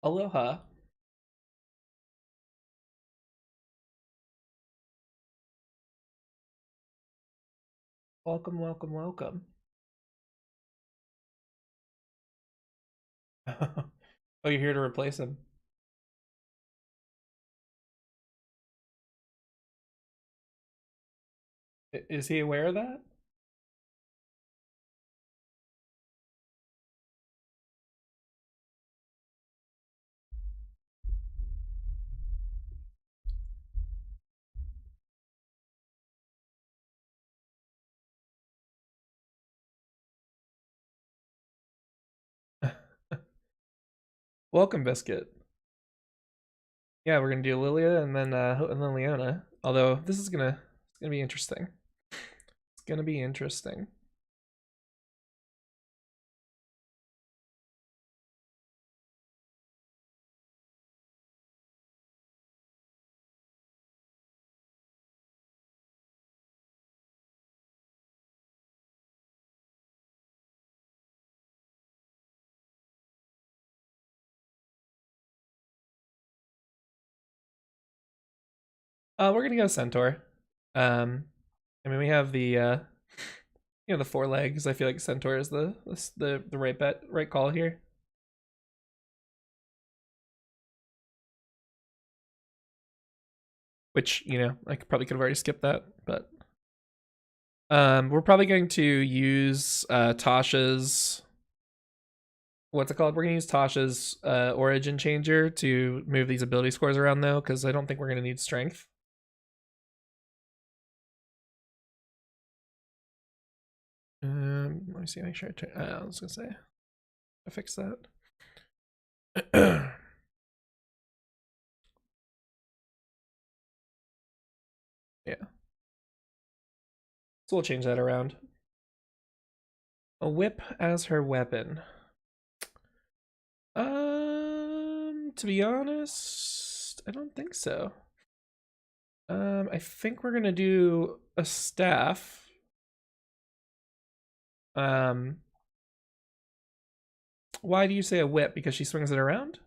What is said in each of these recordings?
Aloha. Welcome, welcome, welcome. Oh, you're here to replace him. Is he aware of that? Welcome, Biscuit. Yeah, we're gonna do Lillia and then Leona. Although this is gonna be interesting. It's gonna be interesting. We're gonna go Centaur. Um, I mean we have the the 4 legs. I feel like Centaur is the right bet, right call here. Which I probably could have already skipped that, but we're probably going to use Tasha's what's it called? We're gonna use Tasha's origin changer to move these ability scores around though, because I don't think we're gonna need strength. Let me see. Make sure I was gonna say I fix that. Yeah. So we'll change that around. A whip as her weapon. To be honest, I don't think so. I think we're gonna do a staff. Why do you say a whip? Because she swings it around?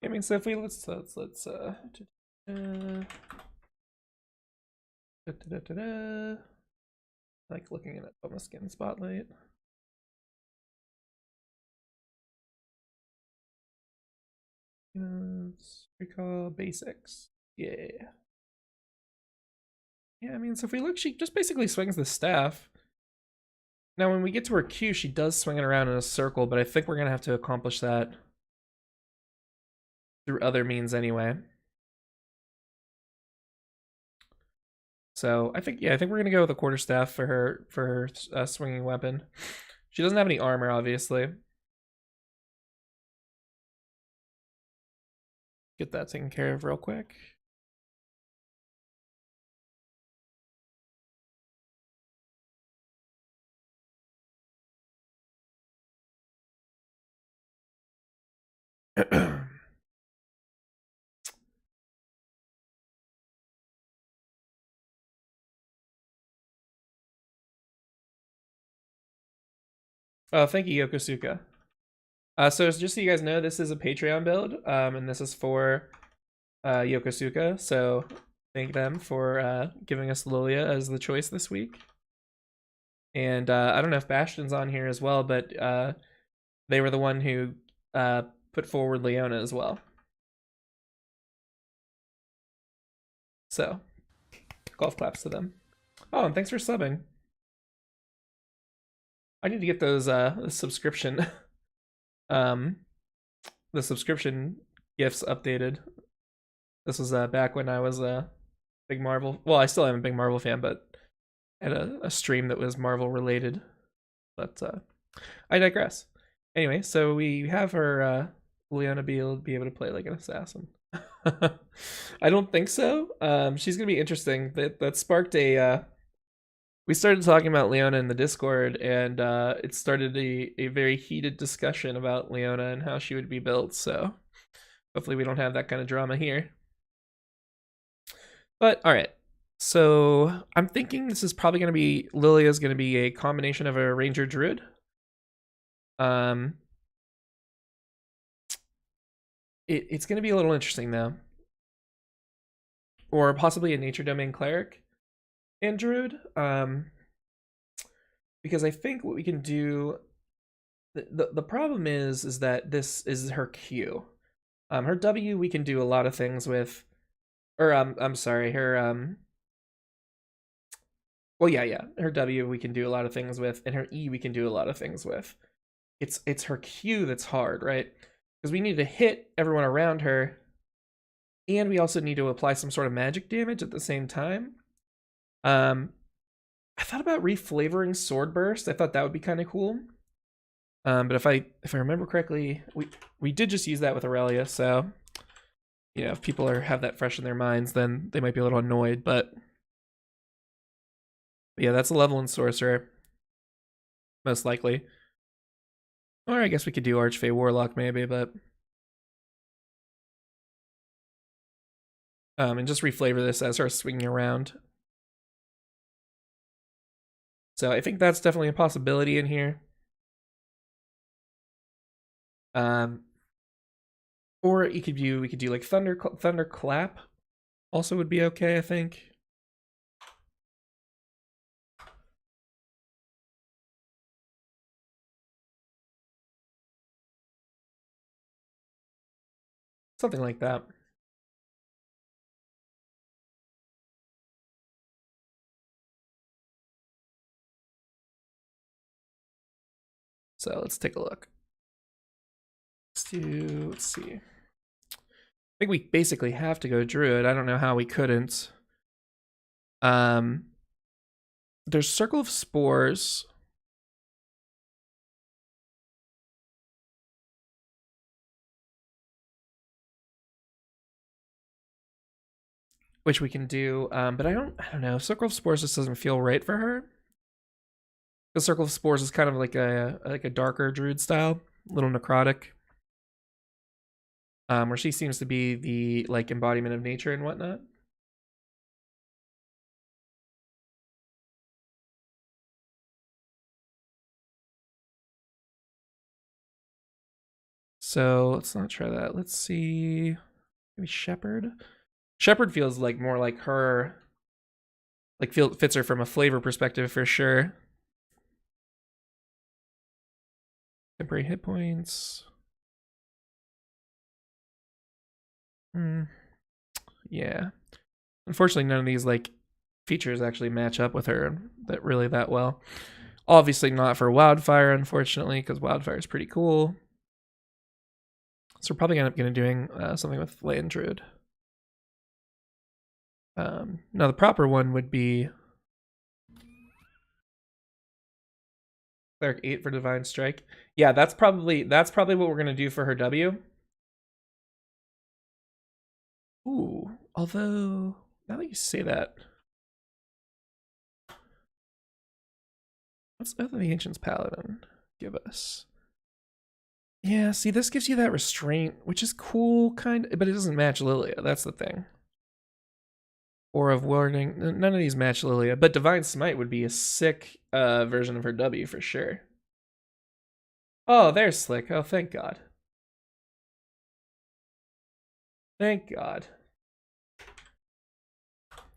I mean, so if we let's da, da, da, like looking at it on the skin spotlight. Let's recall basics. Yeah. Yeah, I mean, so if we look, she just basically swings the staff. Now, when we get to her Q, she does swing it around in a circle, but I think we're gonna have to accomplish that through other means anyway. So I think we're gonna go with a quarterstaff for her swinging weapon. She doesn't have any armor, obviously. Get that taken care of real quick. Oh, thank you, Yokosuka. So just so you guys know, this is a Patreon build, and this is for Yokosuka. So thank them for giving us Lillia as the choice this week. And I don't know if Bastion's on here as well, but they were the one who put forward Leona as well. So golf claps to them. Oh, and thanks for subbing. I need to get those the subscription the subscription gifts updated. This was back when I was a big Marvel. Well, I still am a big Marvel fan, but I had a stream that was Marvel related. But I digress. Anyway, so we have her Leona be able to play like an assassin. I don't think so. She's gonna be interesting. That sparked a. We started talking about Leona in the Discord, and it started a very heated discussion about Leona and how she would be built. So hopefully we don't have that kind of drama here. But all right. So I'm thinking this is probably gonna be Lillia's gonna be a combination of a ranger druid. It's gonna be a little interesting though. Or possibly a nature domain cleric and druid. Because I think what we can do, the problem is that this is her Q. Her W we can do a lot of things with, or I'm sorry, her well yeah, her W we can do a lot of things with, and her E we can do a lot of things with. It's her Q that's hard, right? Because we need to hit everyone around her, and we also need to apply some sort of magic damage at the same time. I thought about reflavoring Sword Burst. I thought that would be kind of cool. But if I remember correctly, we did just use that with Aurelia, so you know, if people have that fresh in their minds, then they might be a little annoyed. But yeah, that's a level in Sorcerer, most likely. Or I guess we could do Archfey Warlock maybe, but and just reflavor this as her swinging around. So I think that's definitely a possibility in here. Or we could do like Thunderclap. Also would be okay, I think. Something like that. So let's take a look. Let's see. I think we basically have to go Druid. I don't know how we couldn't. There's Circle of Spores. Which we can do, but I don't know. Circle of Spores just doesn't feel right for her. The Circle of Spores is kind of like a darker druid style, a little necrotic. Where she seems to be the like embodiment of nature and whatnot. So let's not try that. Let's see. Maybe Shepherd. Shepherd feels like more like her. Like fits her from a flavor perspective for sure. Temporary hit points. Yeah. Unfortunately, none of these like features actually match up with her that well. Obviously not for Wildfire, unfortunately, because Wildfire is pretty cool. So we're probably gonna end up doing something with Land Druid. Now the proper one would be Cleric 8 for Divine Strike. Yeah, that's probably what we're gonna do for her W. Ooh, although now that you say that, what's Oath of the Ancients Paladin give us? Yeah, see, this gives you that restraint, which is cool, kind of, but it doesn't match Lillia. That's the thing. Or of Warning. None of these match Lillia, but Divine Smite would be a sick version of her W for sure. Oh, there's Slick. Oh, thank God. Thank God.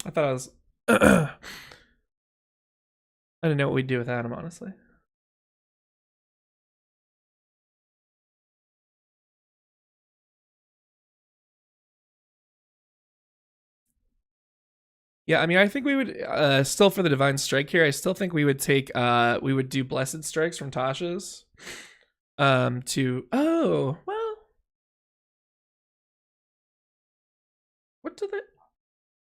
I thought I was... I didn't know what we'd do without him, honestly. Yeah, I mean, I think we would still for the Divine Strike here. I still think we would take we would do Blessed Strikes from Tasha's. To well, what do the?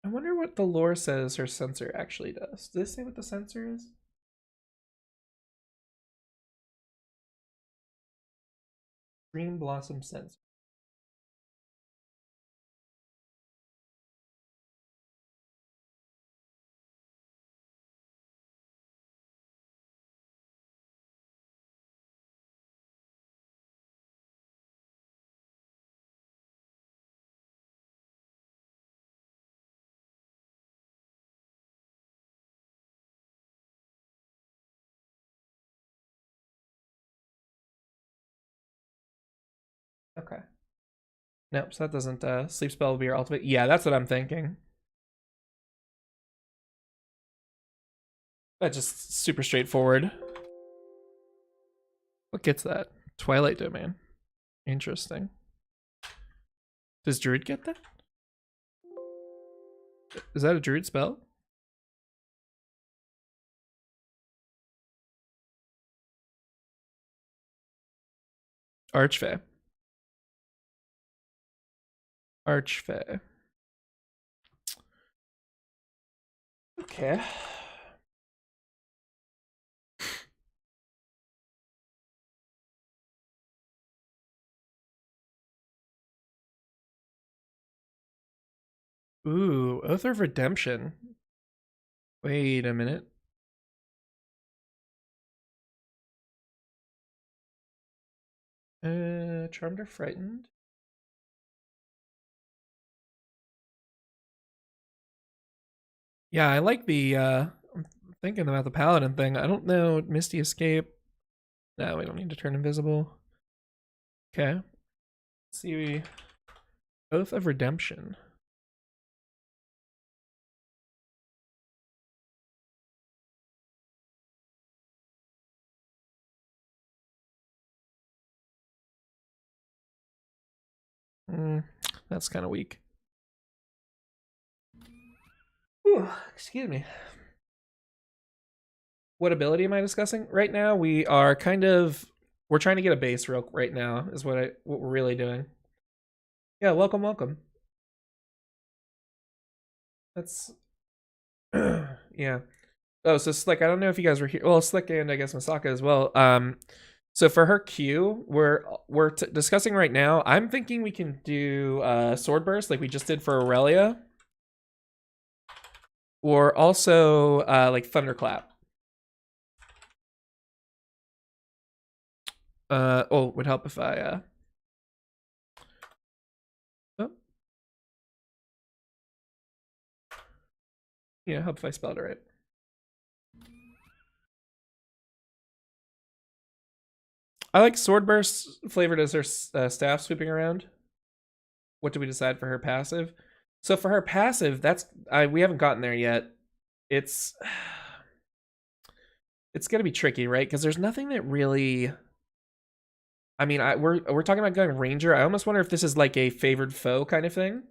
I wonder what the lore says her sensor actually does. Does this say what the sensor is? Green Blossom Sensor. Okay. Nope, so that doesn't, sleep spell will be your ultimate. Yeah, that's what I'm thinking. That's just super straightforward. What gets that? Twilight Domain. Interesting. Does Druid get that? Is that a Druid spell? Archfey. Archfey. Okay. Ooh, Oath of Redemption. Wait a minute. Charmed or Frightened? Yeah, I like the, I'm thinking about the Paladin thing. I don't know, Misty Escape. No, we don't need to turn invisible. Okay. Let's see. Oath of Redemption. That's kind of weak. Ooh, excuse me. What ability am I discussing? Right now, we are we're trying to get a base real right now, is what we're really doing. Yeah, welcome, welcome. That's, yeah. Oh, so Slick, I don't know if you guys were here. Well, Slick and I guess Masaka as well. So for her Q, we're discussing right now. I'm thinking we can do Sword Burst like we just did for Aurelia, or also like Thunderclap. Oh, would help if I oh. Yeah, help if I spelled it right. I like Sword Burst flavored as her staff sweeping around. What do we decide for her passive? So for her passive, we haven't gotten there yet. It's gonna be tricky, right? Because there's nothing that really. I mean, we're talking about going Ranger. I almost wonder if this is like a favored foe kind of thing,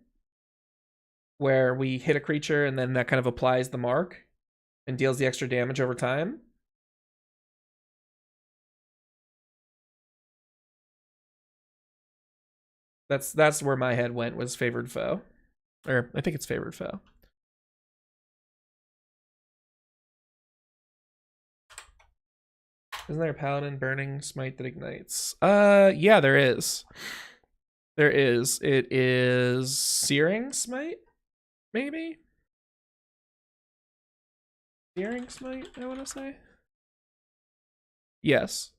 where we hit a creature and then that kind of applies the mark and deals the extra damage over time. That's where my head went, was favored foe, or I think it's favored foe. Isn't there a Paladin burning smite that ignites? Yeah, there is. There is. It is Searing Smite, maybe? Searing Smite, I want to say. Yes.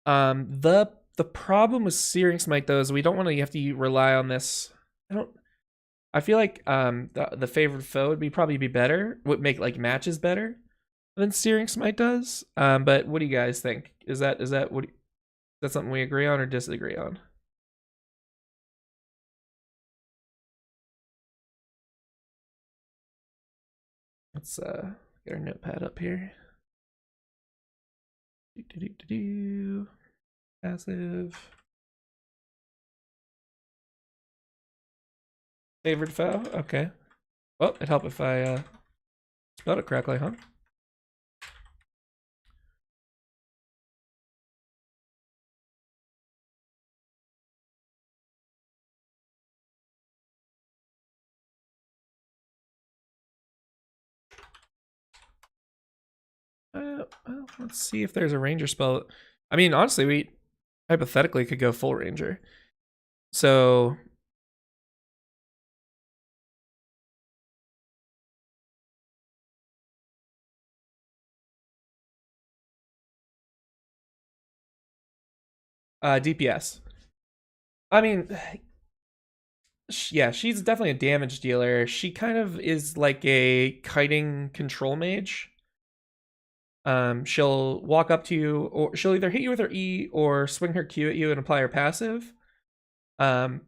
The problem with Searing Smite though is we don't want to have to rely on this. I feel like the favored foe would probably be better. Would make like matches better than Searing Smite does. But what do you guys think? Is that something we agree on or disagree on? Let's get our notepad up here. Passive. Favored foe? Okay. Well, it'd help if I spelled it correctly, huh? Well, let's see if there's a ranger spell. I mean, honestly, we hypothetically could go full ranger. So DPS. I mean, yeah, she's definitely a damage dealer. She kind of is like a kiting control mage. She'll walk up to you, or she'll either hit you with her E or swing her Q at you and apply her passive. And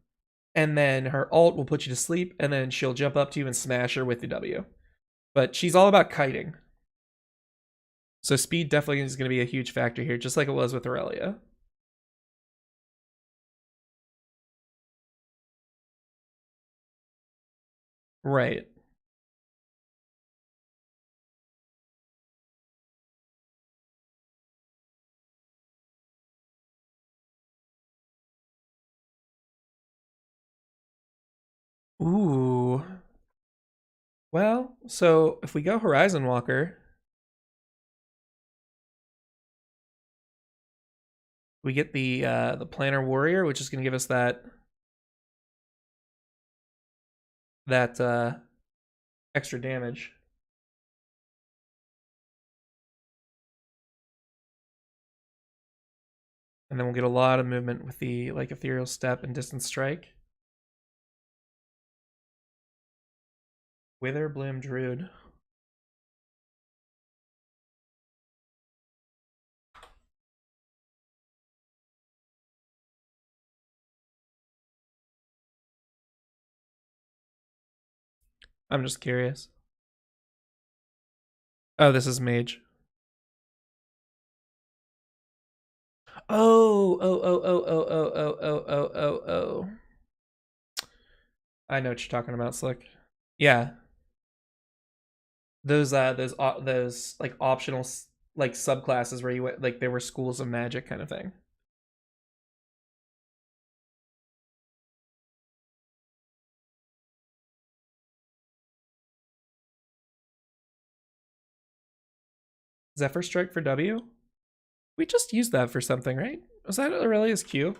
then her alt will put you to sleep, and then she'll jump up to you and smash her with the W. But she's all about kiting. So speed definitely is going to be a huge factor here, just like it was with Aurelia. Right. Ooh. Well, so if we go Horizon Walker, we get the Planner Warrior, which is going to give us that extra damage. And then we'll get a lot of movement with the like Ethereal Step and Distance Strike. Witherbloom Druid. I'm just curious. Oh, this is Mage. Oh. I know what you're talking about, Slick. Yeah. Those like optional like subclasses where you went like there were schools of magic kind of thing. Zephyr Strike for W? We just used that for something, right? Was that Aurelia's Q?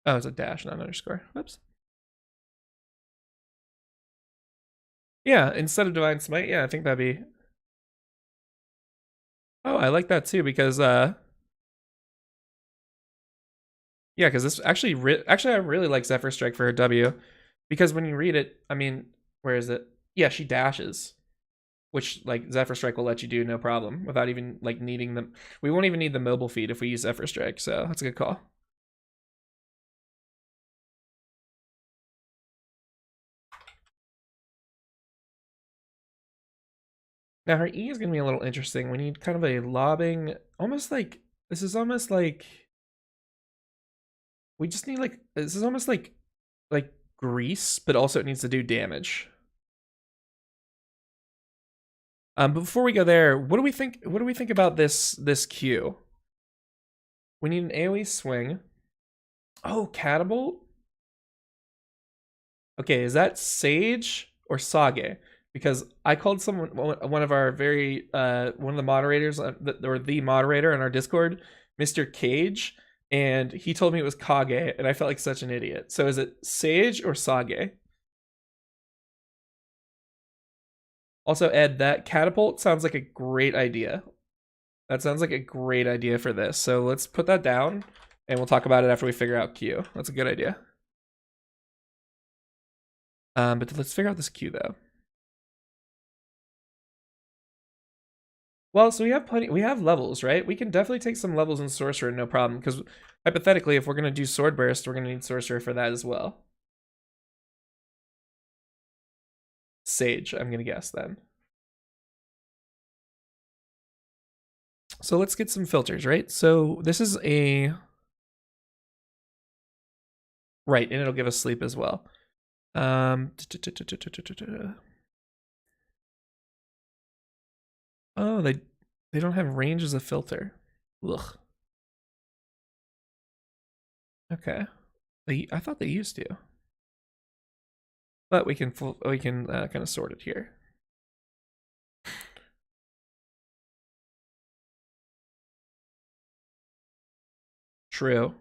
Oh, it's a dash, not an underscore. Whoops. Yeah, instead of Divine Smite, yeah, I think that'd be... Oh, I like that too, because, yeah, because this actually, I really like Zephyr Strike for her W, because when you read it, I mean, where is it? Yeah, she dashes, which, like, Zephyr Strike will let you do no problem, without even, like, needing them. We won't even need the mobile feed if we use Zephyr Strike, so that's a good call. Now her E is going to be a little interesting. We need kind of a lobbing, almost like, this is almost like, we just need like, this is almost like grease, but also it needs to do damage. But before we go there, what do we think about this Q? We need an AoE swing. Oh, Catapult? Okay, is that Sage or Sage? Because I called someone, one of our very one of the moderators, or the moderator on our Discord, Mr. Cage, and he told me it was Kage, and I felt like such an idiot. So is it Sage or Sage? Also, Ed, that catapult sounds like a great idea. That sounds like a great idea for this. So let's put that down, and we'll talk about it after we figure out Q. That's a good idea. But let's figure out this Q though. Well, so we have plenty. We have levels, right? We can definitely take some levels in Sorcerer, no problem. Because hypothetically, if we're gonna do Sword Burst, we're gonna need Sorcerer for that as well. Sage, I'm gonna guess then. So let's get some filters, right? So this is a right, and it'll give us sleep as well. Oh, they don't have range as a filter. Ugh. Okay. I thought they used to. But we can kind of sort it here. True.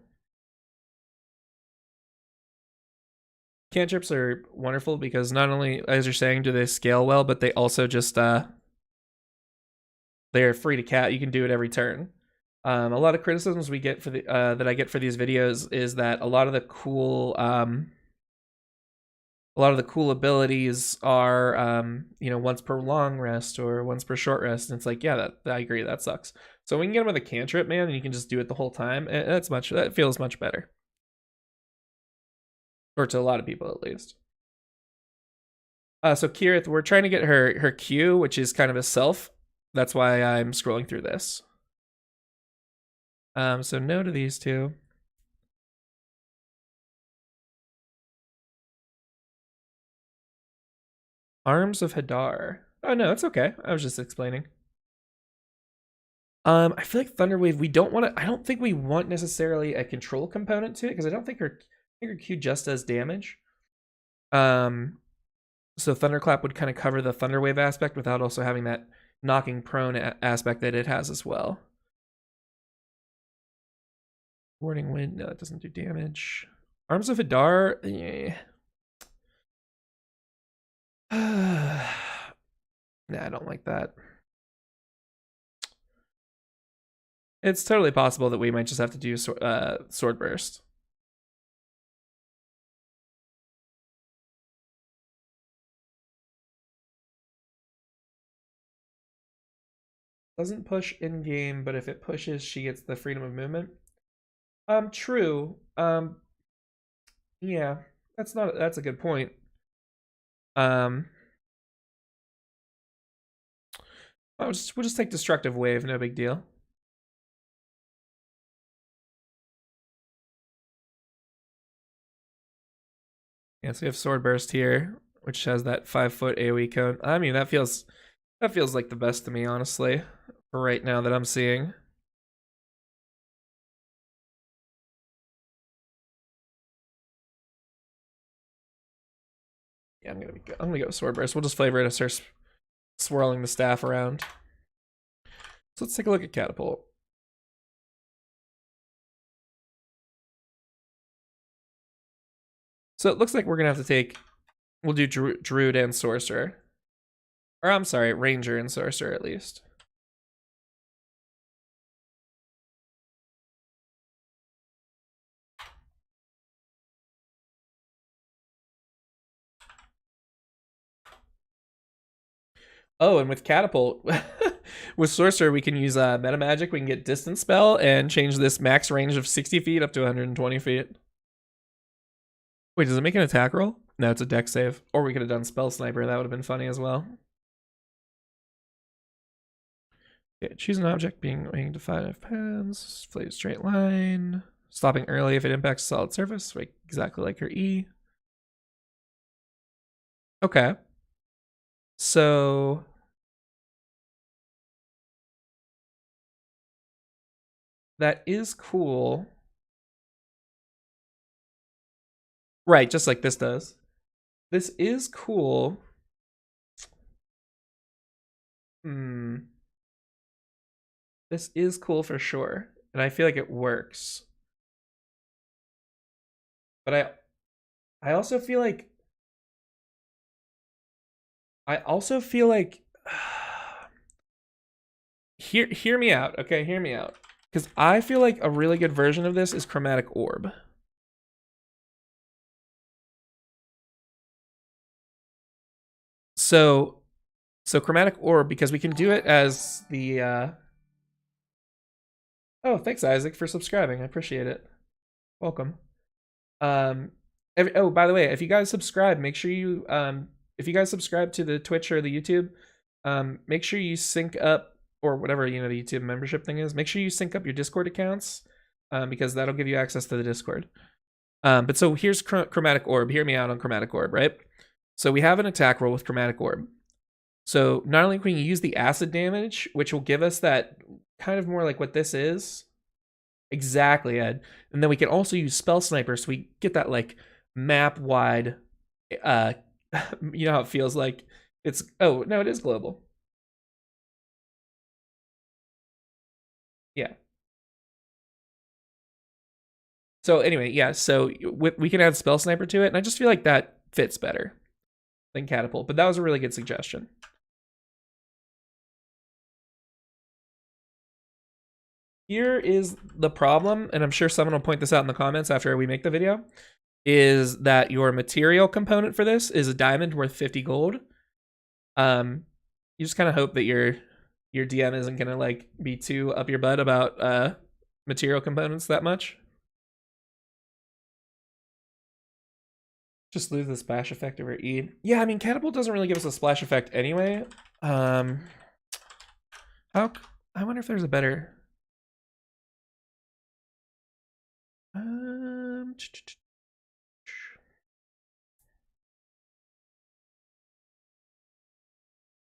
Cantrips are wonderful because not only, as you're saying, do they scale well, but they also just they're free to cat. You can do it every turn. A lot of criticisms we get for the that I get for these videos is that a lot of the cool abilities are you know, once per long rest or once per short rest, and it's like, yeah, that I agree, that sucks. So we can get him with a cantrip, man, and you can just do it the whole time. That feels much better, or to a lot of people at least. So Kirith, we're trying to get her Q, which is kind of a self. That's why I'm scrolling through this. So no to these two. Arms of Hadar. Oh no, it's okay. I was just explaining. I feel like Thunderwave, we don't want to, I don't think we want necessarily a control component to it, because I don't think her Q just does damage. So Thunderclap would kind of cover the Thunderwave aspect without also having that knocking prone aspect that it has as well. Warning Wind, no, it doesn't do damage. Arms of Hadar, yeah. Nah, I don't like that. It's totally possible that we might just have to do Sword Burst. Doesn't push in game, but if it pushes, she gets the freedom of movement. True. Yeah, that's a good point. We'll just take Destructive Wave, no big deal. Yeah, so we have Sword Burst here, which has that 5-foot AoE cone. I mean, that feels like the best to me, honestly, for right now that I'm seeing. Yeah, I'm gonna go with Sword Burst. We'll just flavor it and start swirling the staff around. So let's take a look at Catapult. So it looks like we're gonna have to take, we'll do Druid and Sorcerer. Or I'm sorry, Ranger and Sorcerer at least. Oh, and with Catapult, with Sorcerer, we can use Meta Magic. We can get Distance Spell and change this max range of 60 feet up to 120 feet. Wait, does it make an attack roll? No, it's a dex save. Or we could have done Spell Sniper. That would have been funny as well. Okay, choose an object being winged to 5 pounds. Play a straight line. Stopping early if it impacts a solid surface, like exactly like her E. Okay. So that is cool. Right, just like this does. This is cool. This is cool for sure. And I feel like it works. But I also feel like hear me out, okay? Hear me out. Because I feel like a really good version of this is Chromatic Orb. So Chromatic Orb, because we can do it as the Oh, thanks Isaac for subscribing. I appreciate it. Welcome. Oh, by the way, if you guys subscribe, make sure you if you guys subscribe to the Twitch or the YouTube, make sure you sync up, or whatever, you know, the YouTube membership thing is. Make sure you sync up your Discord accounts, because that'll give you access to the Discord. But so here's Chromatic Orb. Hear me out on Chromatic Orb, right? So we have an attack roll with Chromatic Orb. So not only can you use the acid damage, which will give us that kind of more like what this is. Exactly, Ed. And then we can also use Spell Sniper, so we get that like map wide, you know how it feels like it's, oh no, it is global. Yeah. So anyway, yeah, so we can add Spell Sniper to it, and I just feel like that fits better than Catapult, but that was a really good suggestion. Here is the problem, and I'm sure someone will point this out in the comments after we make the video, is that your material component for this is a diamond worth 50 gold. You just kind of hope that your DM isn't gonna like be too up your butt about material components that much. Just lose the splash effect over E. Yeah, I mean, Catapult doesn't really give us a splash effect anyway. How? I wonder if there's a better.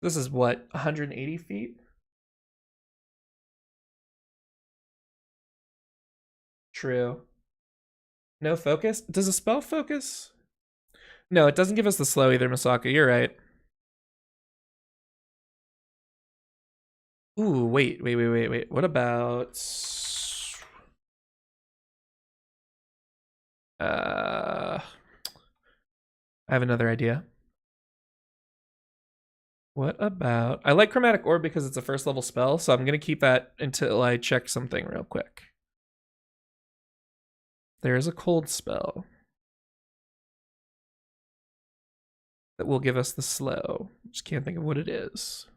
This is what, 180 feet? True. No focus? Does a spell focus? No, it doesn't give us the slow either, Misaka. You're right. Ooh, wait. What about... I have another idea. What about... I like Chromatic Orb because it's a first level spell, so I'm going to keep that until I check something real quick. There is a cold spell that will give us the slow. Just can't think of what it is.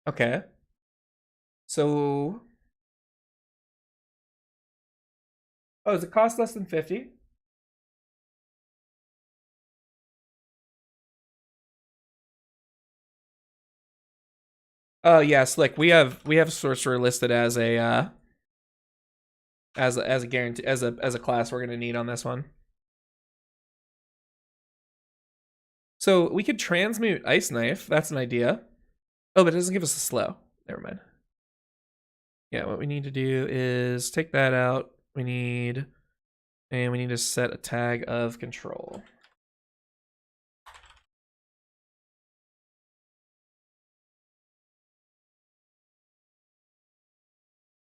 Okay. So... Oh, does it cost less than 50? Oh yes, like we have sorcerer listed as a as a guarantee as a class we're gonna need on this one. So we could transmute Ice Knife. That's an idea. Oh, but it doesn't give us a slow. Never mind. Yeah, what we need to do is take that out. We need to set a tag of control.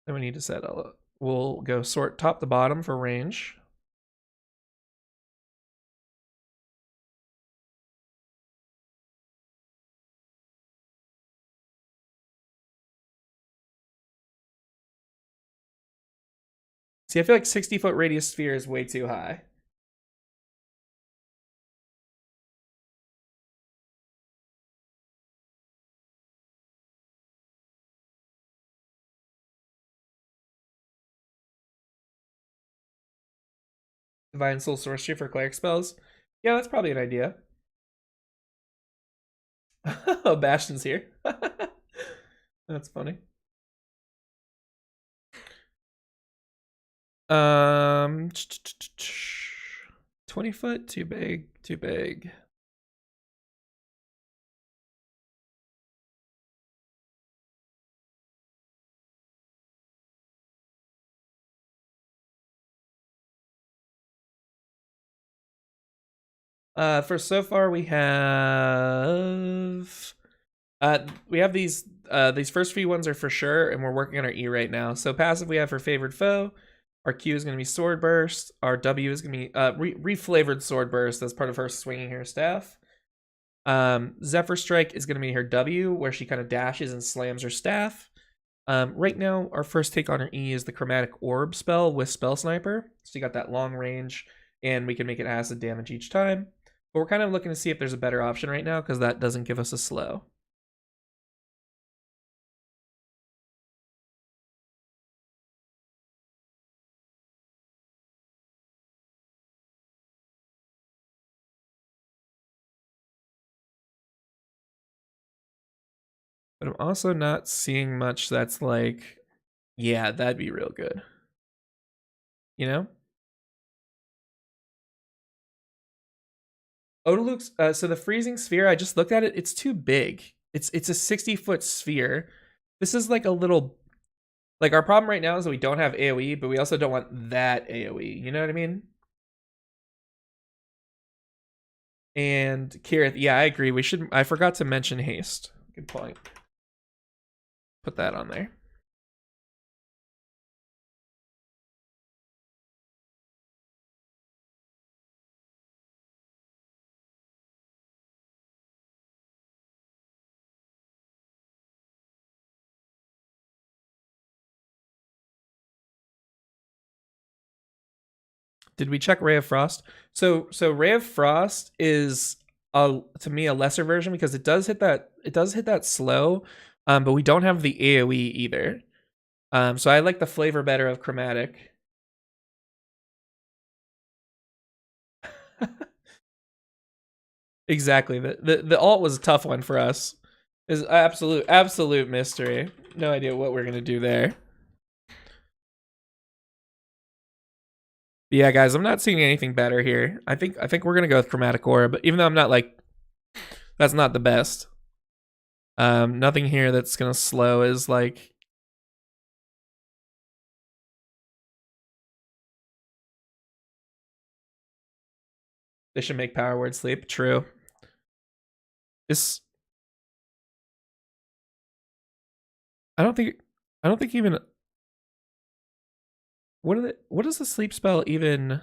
Then we need to set we'll go sort top to bottom for range. See, I feel like 60-foot radius sphere is way too high. Divine Soul Sorcery for Cleric Spells. Yeah, that's probably an idea. Oh, Bastion's here. That's funny. 20 foot, too big, too big. For so far we have these first few ones are for sure, and we're working on our E right now. So passive we have for Favored Foe. Our Q is going to be Sword Burst. Our W is going to be reflavored Sword Burst as part of her swinging her staff. Zephyr Strike is going to be her W, where she kind of dashes and slams her staff. Right now, our first take on her E is the Chromatic Orb spell with Spell Sniper. So you got that long range, and we can make it acid damage each time. But we're kind of looking to see if there's a better option right now, because that doesn't give us a slow. But I'm also not seeing much that's like, yeah, that'd be real good. You know? Odaluk's, so the freezing sphere, I just looked at it, it's too big. It's a 60-foot sphere. This is like a little, like our problem right now is that we don't have AoE, but we also don't want that AoE. You know what I mean? And Kirith, yeah, I agree. I forgot to mention haste. Good point. Put that on there. Did we check Ray of Frost? So Ray of Frost is to me a lesser version because it does hit that slow, but we don't have the AoE either. So I like the flavor better of Chromatic. Exactly. The alt was a tough one for us. Is absolute mystery. No idea what we're gonna do there. But yeah, guys, I'm not seeing anything better here. I think we're gonna go with Chromatic Orb, even though I'm not like that's not the best. Nothing here that's gonna slow is like they should make Power Word Sleep. True. I don't think even what does the sleep spell even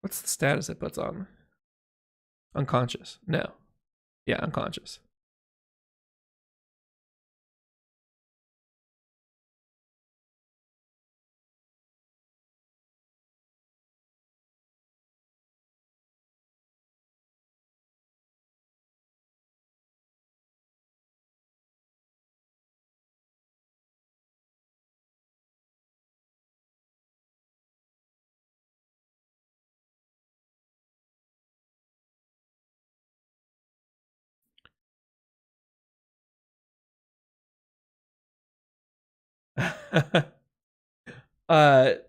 what's the status it puts on? Unconscious. No. Yeah, unconscious.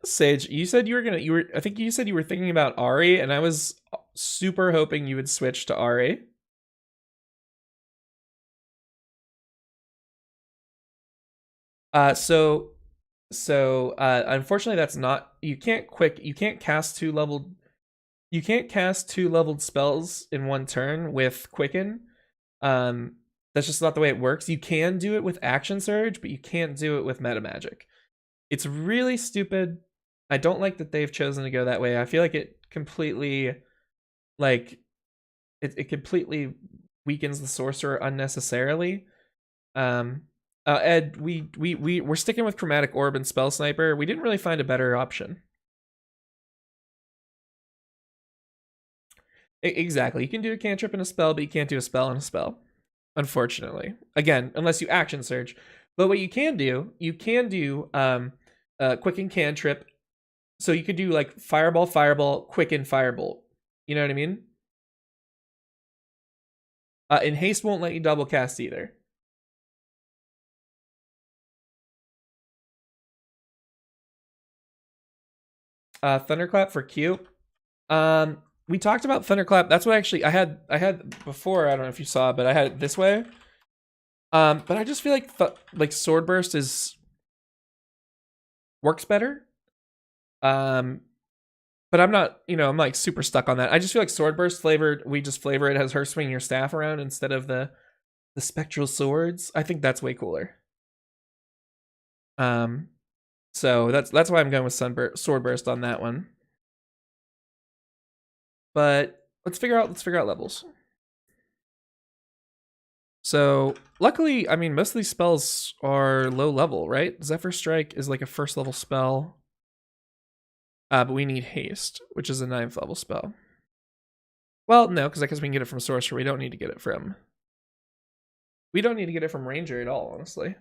Sage, you said I think you said you were thinking about Ari, and I was super hoping you would switch to Ari. So unfortunately that's not you can't cast two leveled spells in one turn with Quicken. That's just not the way it works. You can do it with Action Surge, but you can't do it with Meta Magic. It's really stupid. I don't like that they've chosen to go that way. I feel like it completely it completely weakens the sorcerer unnecessarily. Ed, we're sticking with Chromatic Orb and Spell Sniper. We didn't really find a better option. Exactly. You can do a cantrip and a spell, but you can't do a spell and a spell. Unfortunately. Again, unless you Action Surge. But what you can do Quicken Cantrip. So you could do like Fireball, Quicken, Firebolt. You know what I mean? And Haste won't let you double cast either. Thunderclap for Q. We talked about Thunderclap. That's what actually I had before. I don't know if you saw, but I had it this way. But I just feel like Sword Burst works better. But I'm not, I'm like super stuck on that. I just feel like Sword Burst flavored. We just flavor it as her swinging your staff around instead of the spectral swords. I think that's way cooler. So that's why I'm going with Sword Burst on that one. But let's figure out levels. So luckily, I mean, most of these spells are low level, right? Zephyr Strike is like a first level spell. But we need Haste, which is a 9th level spell. Well, no, because I guess we can get it from Sorcerer. We don't need to get it from Ranger at all, honestly.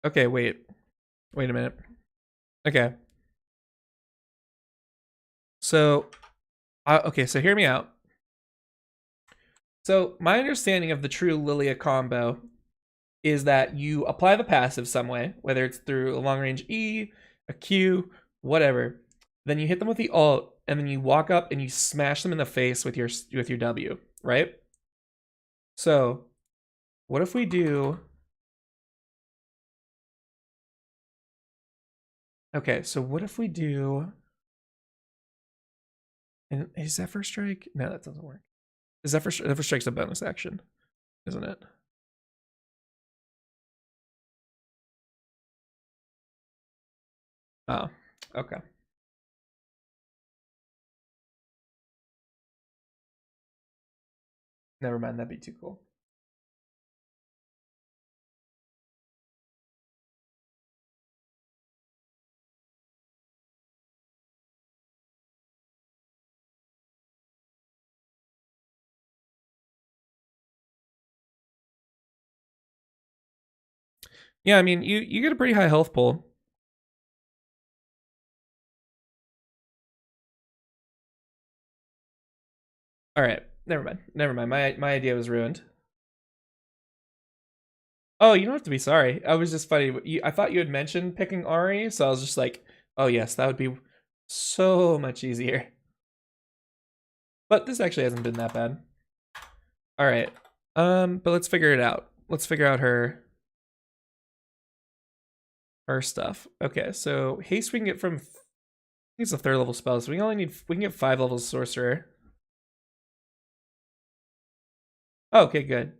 Okay, wait a minute. Okay. So, okay, so hear me out. So my understanding of the true Lillia combo is that you apply the passive some way, whether it's through a long range E, a Q, whatever. Then you hit them with the alt, and then you walk up and you smash them in the face with your W, right? So, what if we do... Okay, so what if we do... And is Zephyr Strike? No, that doesn't work. Zephyr Strike's a bonus action, isn't it? Oh, okay. Never mind, that'd be too cool. Yeah, I mean, you get a pretty high health pool. All right, never mind. Never mind. My idea was ruined. Oh, you don't have to be sorry. I was just funny. I thought you had mentioned picking Ari, so I was just like, oh yes, that would be so much easier. But this actually hasn't been that bad. All right. But let's figure it out. Let's figure out her stuff. Okay, so haste we can get from... I think it's a 3rd level spell, so we can get 5 levels of sorcerer. Oh, okay, good.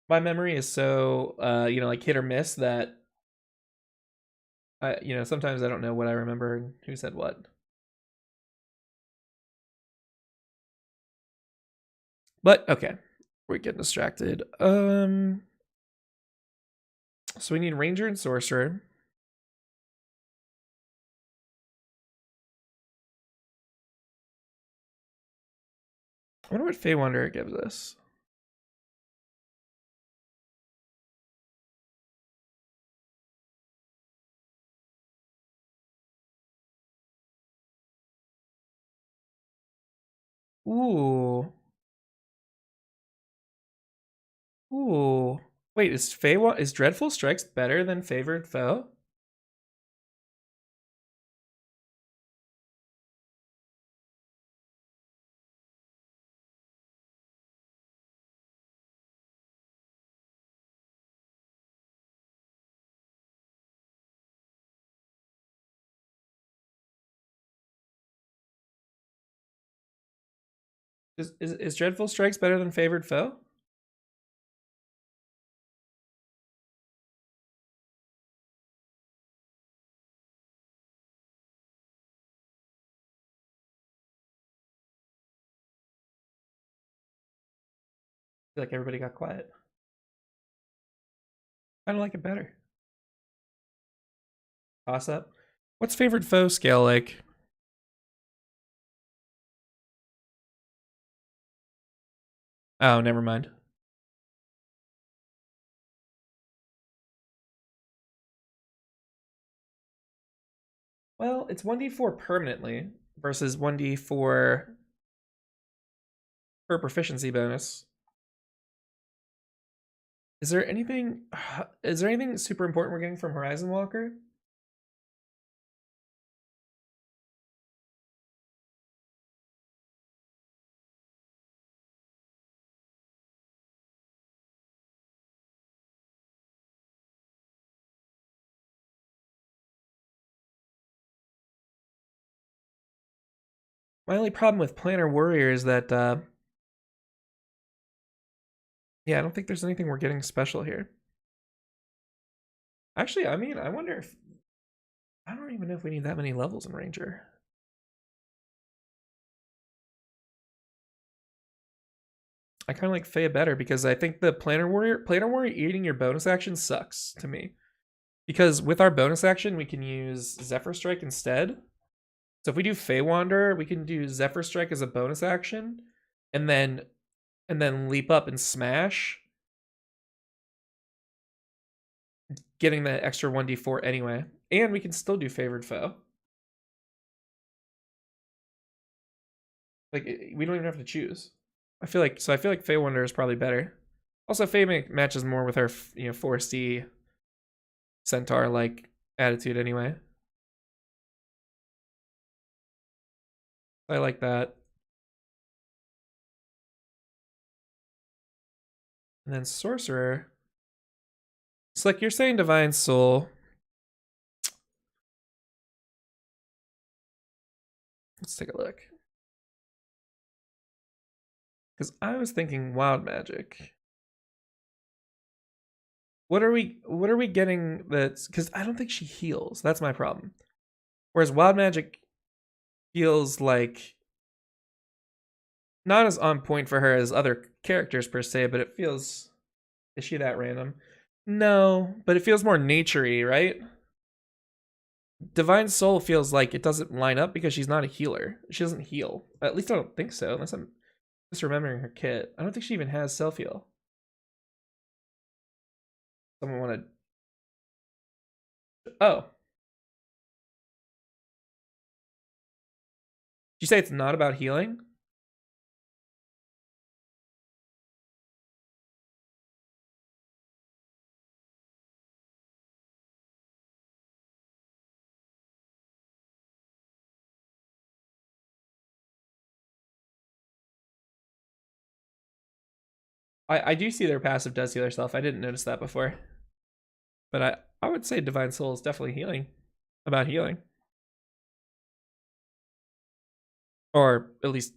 My memory is so you know, like hit or miss that you know, sometimes I don't know what I remember and who said what. But okay, we're getting distracted. So we need ranger and sorcerer. I wonder what Fey Wanderer gives us. Ooh. Ooh. Wait, is Dreadful Strikes better than Favored Foe? Is Dreadful Strikes better than Favored Foe? I feel like everybody got quiet. I don't like it better. Toss up. What's Favored Foe scale like? Oh, never mind. Well, it's 1d4 permanently versus 1d4 per proficiency bonus. Is there anything super important we're getting from Horizon Walker? My only problem with Planner Warrior is that yeah, I don't think there's anything we're getting special here. Actually, I mean, I wonder if... I don't even know if we need that many levels in Ranger. I kind of like Fey better because I think the Planner Warrior eating your bonus action sucks to me. Because with our bonus action, we can use Zephyr Strike instead. So if we do Fey Wander, we can do Zephyr Strike as a bonus action, and then leap up and smash, getting the extra 1d4 anyway. And we can still do Favored Foe. Like, we don't even have to choose. I feel like Fey Wonder is probably better. Also, Fey matches more with her, you know, foresty centaur like attitude anyway. I like that. And then Sorcerer. It's like you're saying Divine Soul. Let's take a look. Because I was thinking Wild Magic. What are we getting that's, because I don't think she heals. That's my problem. Whereas Wild Magic feels like not as on point for her as other characters per se, but it feels, is she that random? No, but it feels more naturey, right? Divine Soul feels like it doesn't line up because she's not a healer. She doesn't heal. At least I don't think so, unless I'm misremembering her kit. I don't think she even has self heal. Someone want to? Oh, did you say it's not about healing? I do see their passive does heal herself. I didn't notice that before. But I would say Divine Soul is definitely healing. About healing. Or at least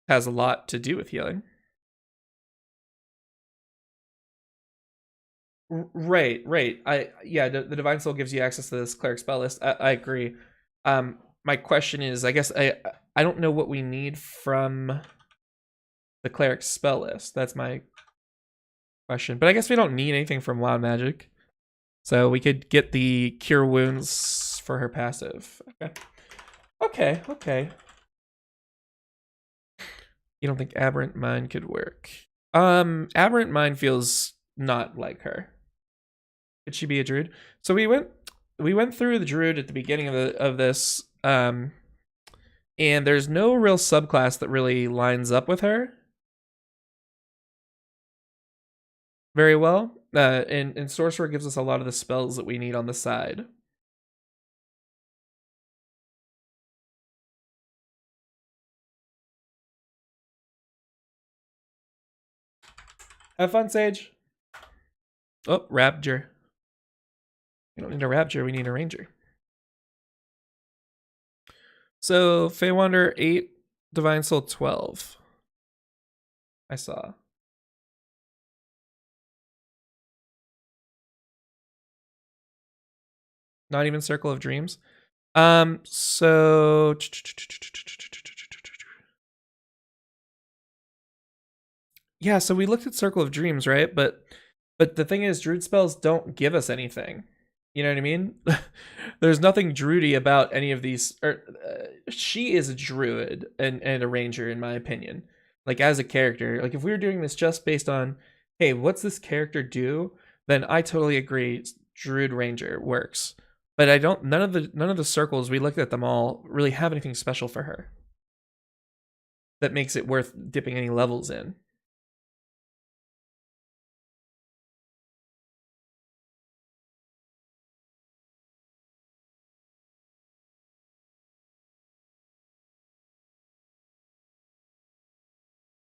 has a lot to do with healing. Right. The Divine Soul gives you access to this Cleric Spell list. I agree. My question is, I guess I don't know what we need from the Cleric Spell list. That's my question. But I guess we don't need anything from Wild Magic. So we could get the Cure Wounds for her passive. Okay. You don't think Aberrant Mind could work? Aberrant Mind feels not like her. Could she be a druid? So we went through the druid at the beginning of this, and there's no real subclass that really lines up with her very well. And Sorcerer gives us a lot of the spells that we need on the side. Have fun, Sage. Oh, Rapture. We don't need a Rapture, we need a Ranger. So, Feywander 8, Divine Soul 12. I saw. Not even Circle of Dreams. So yeah, so we looked at Circle of Dreams, right? But the thing is, druid spells don't give us anything. You know what I mean? There's nothing druidy about any of these. She is a druid and a ranger, in my opinion. Like as a character, like if we were doing this just based on, hey, what's this character do? Then I totally agree. Druid ranger works, but I don't. None of the circles we looked at them all really have anything special for her that makes it worth dipping any levels in.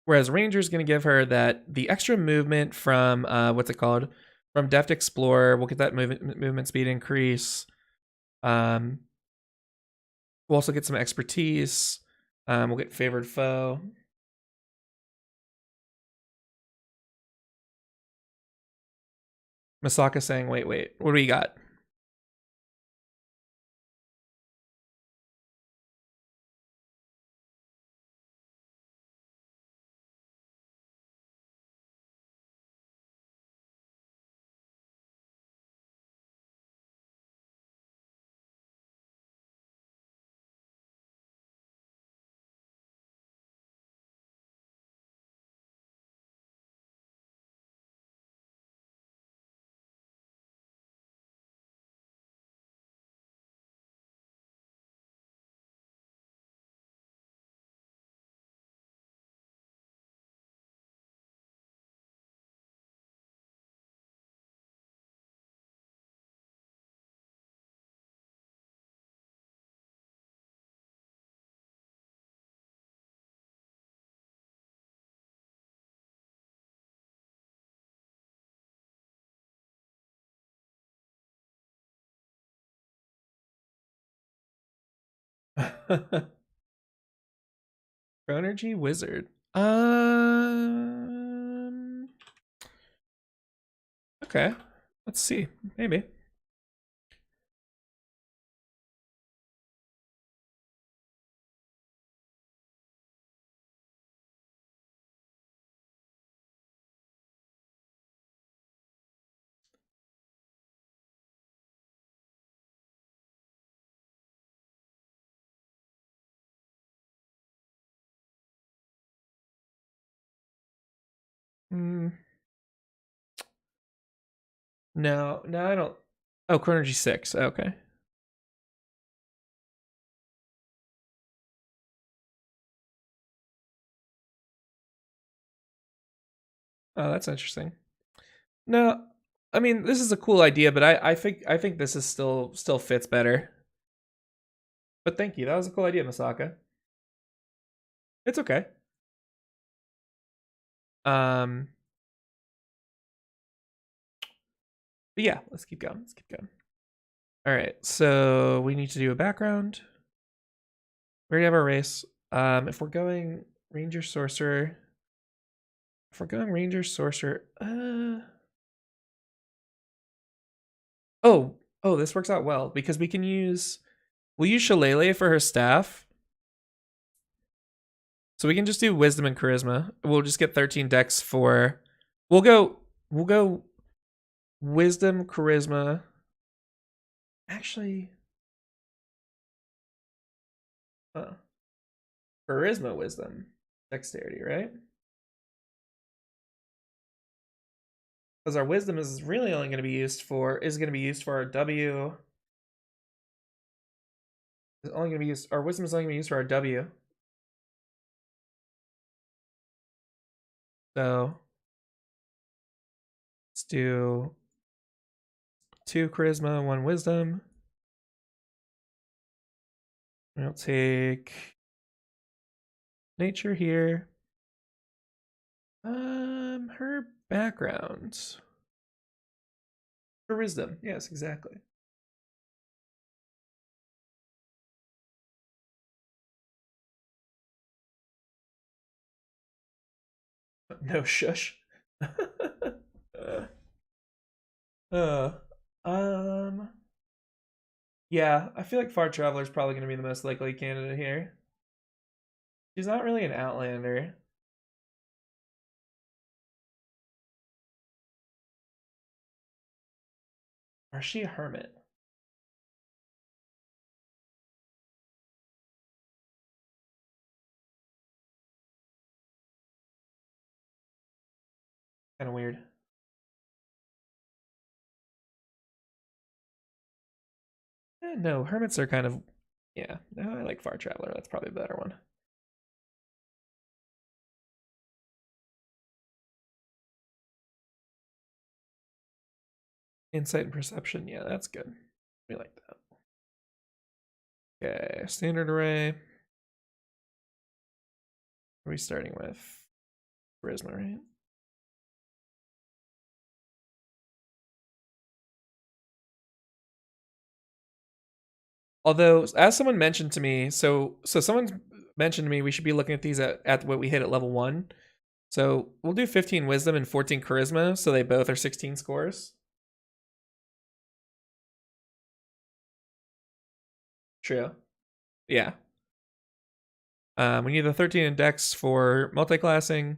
Whereas Ranger's going to give her the extra movement from what's it called? From Deft Explorer. We'll get that movement speed increase. We'll also get some expertise. We'll get Favored Foe. Masaka saying, wait, what do we got? Chronergy Wizard. Okay. Let's see. Maybe. Mm, no, I don't. Oh, Chronergy 6. Okay. Oh, that's interesting. No, I mean this is a cool idea, but I think this is still fits better. But thank you. That was a cool idea, Masaka. It's okay. Um, but yeah, let's keep going. Let's keep going. All right, so we need to do a background. We already have our race. If we're going Ranger Sorcerer, oh, this works out well because we'll use Shillelagh for her staff. So we can just do Wisdom and Charisma. We'll just get 13 decks for, we'll go Wisdom, Charisma. Actually, Charisma, Wisdom, Dexterity, right? Because our Wisdom is really only going to be used for, our W. Our Wisdom is only going to be used for our W. So let's do 2 Charisma, 1 Wisdom. We'll take Nature here. Her background. Her Wisdom. Yes, exactly. No shush. uh, yeah, I feel like Far Traveler is probably going to be the most likely candidate here. She's not really an Outlander. Or is she a Hermit? Kind of weird. No, Hermits are kind of... Yeah, no, I like Far Traveler. That's probably a better one. Insight and Perception. Yeah, that's good. We like that. Okay, Standard Array. What are we starting with? Charisma, right? Although, as someone mentioned to me, so someone's mentioned to me we should be looking at these at what we hit at level 1. So we'll do 15 Wisdom and 14 Charisma, so they both are 16 scores. True. Yeah. We need the 13 in Dex for multi-classing.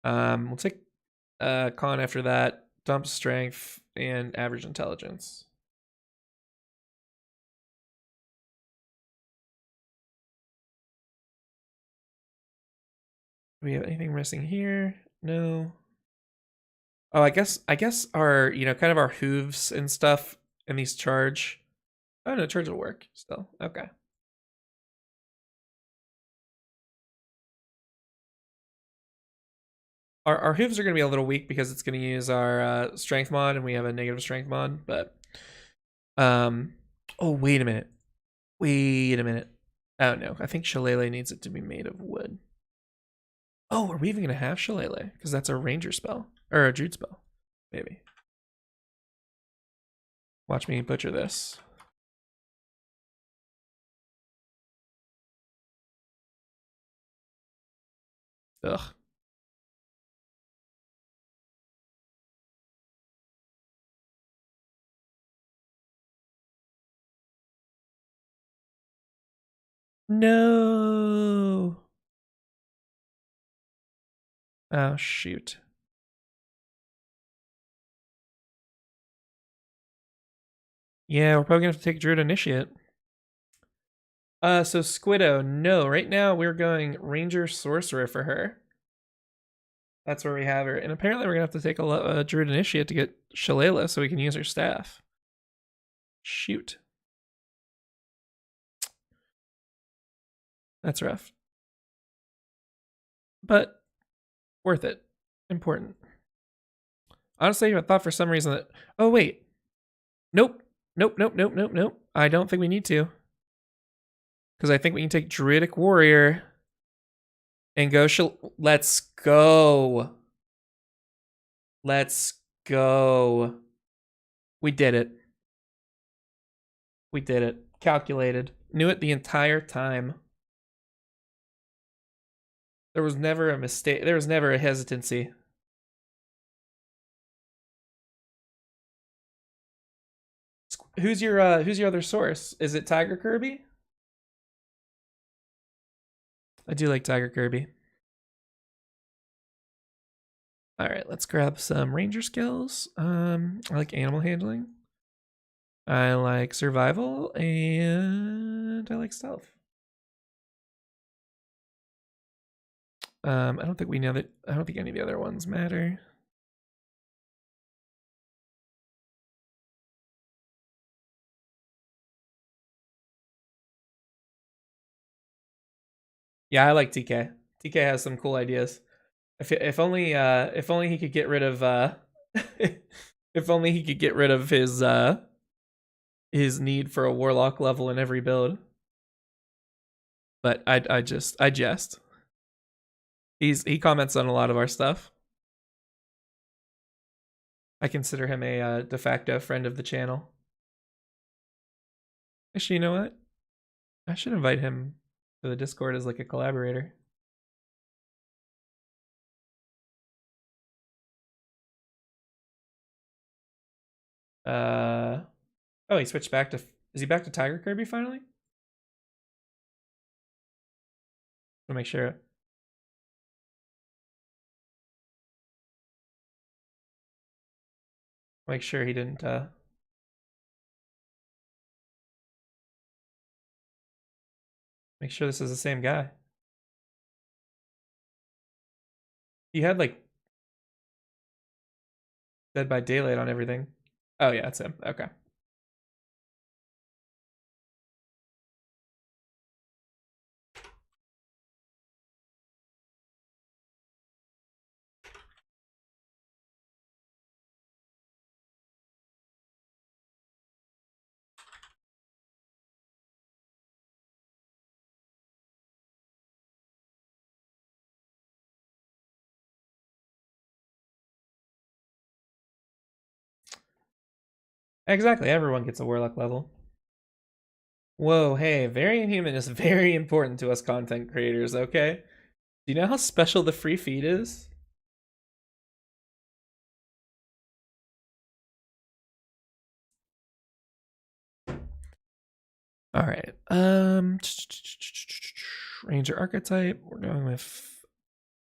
We'll take Con after that, dump Strength, and average Intelligence. Do we have anything missing here? No. Oh, I guess our, kind of our hooves and stuff and these charge. Oh no, charge will work still. Okay. Our hooves are going to be a little weak because it's going to use our strength mod, and we have a negative strength mod. But oh, wait a minute. Oh no, I think Shillelagh needs it to be made of wood. Oh, are we even going to have Shillelagh? Because that's a ranger spell or a druid spell, maybe. Watch me butcher this. Ugh. No. Oh, shoot. Yeah, we're probably gonna have to take Druid Initiate. So Squiddo, no. Right now we're going Ranger Sorcerer for her. That's where we have her. And apparently we're gonna have to take a Druid Initiate to get Shalala so we can use her staff. Shoot. That's rough. But worth it. Important. Honestly, I thought for some reason that... Oh, wait. Nope. Nope. I don't think we need to. Because I think we can take Druidic Warrior and go... Let's go. Let's go. We did it. We did it. Calculated. Knew it the entire time. There was never a mistake. There was never a hesitancy. Who's your other source? Is it Tiger Kirby? I do like Tiger Kirby. All right, let's grab some ranger skills. I like animal handling. I like survival, and I like stealth. I don't think we know that. I don't think any of the other ones matter. Yeah, I like TK. TK has some cool ideas. If only he could get rid of if only he could get rid of his need for a warlock level in every build. But I jest. He comments on a lot of our stuff. I consider him a de facto friend of the channel. Actually, you know what? I should invite him to the Discord as like a collaborator. Oh, he switched back to... Is he back to Tiger Kirby finally? I'll make sure. Make sure he didn't make sure this is the same guy. He had like Dead by Daylight on everything. Oh yeah, it's him. Okay. Exactly, everyone gets a warlock level. Whoa, hey, variant human is very important to us content creators, okay? Do you know how special the free feed is? All right. Ranger archetype. We're going with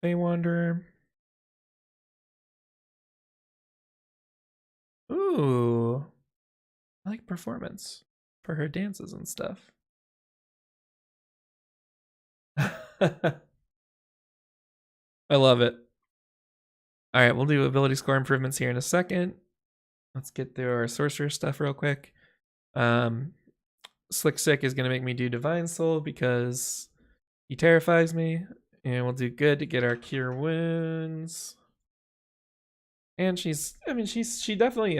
Fey Wanderer. Ooh. I like performance for her dances and stuff. I love it. All right, we'll do ability score improvements here in a second. Let's get through our sorcerer stuff real quick. Slick Sick is going to make me do Divine Soul because he terrifies me. And we'll do good to get our Cure Wounds. And she definitely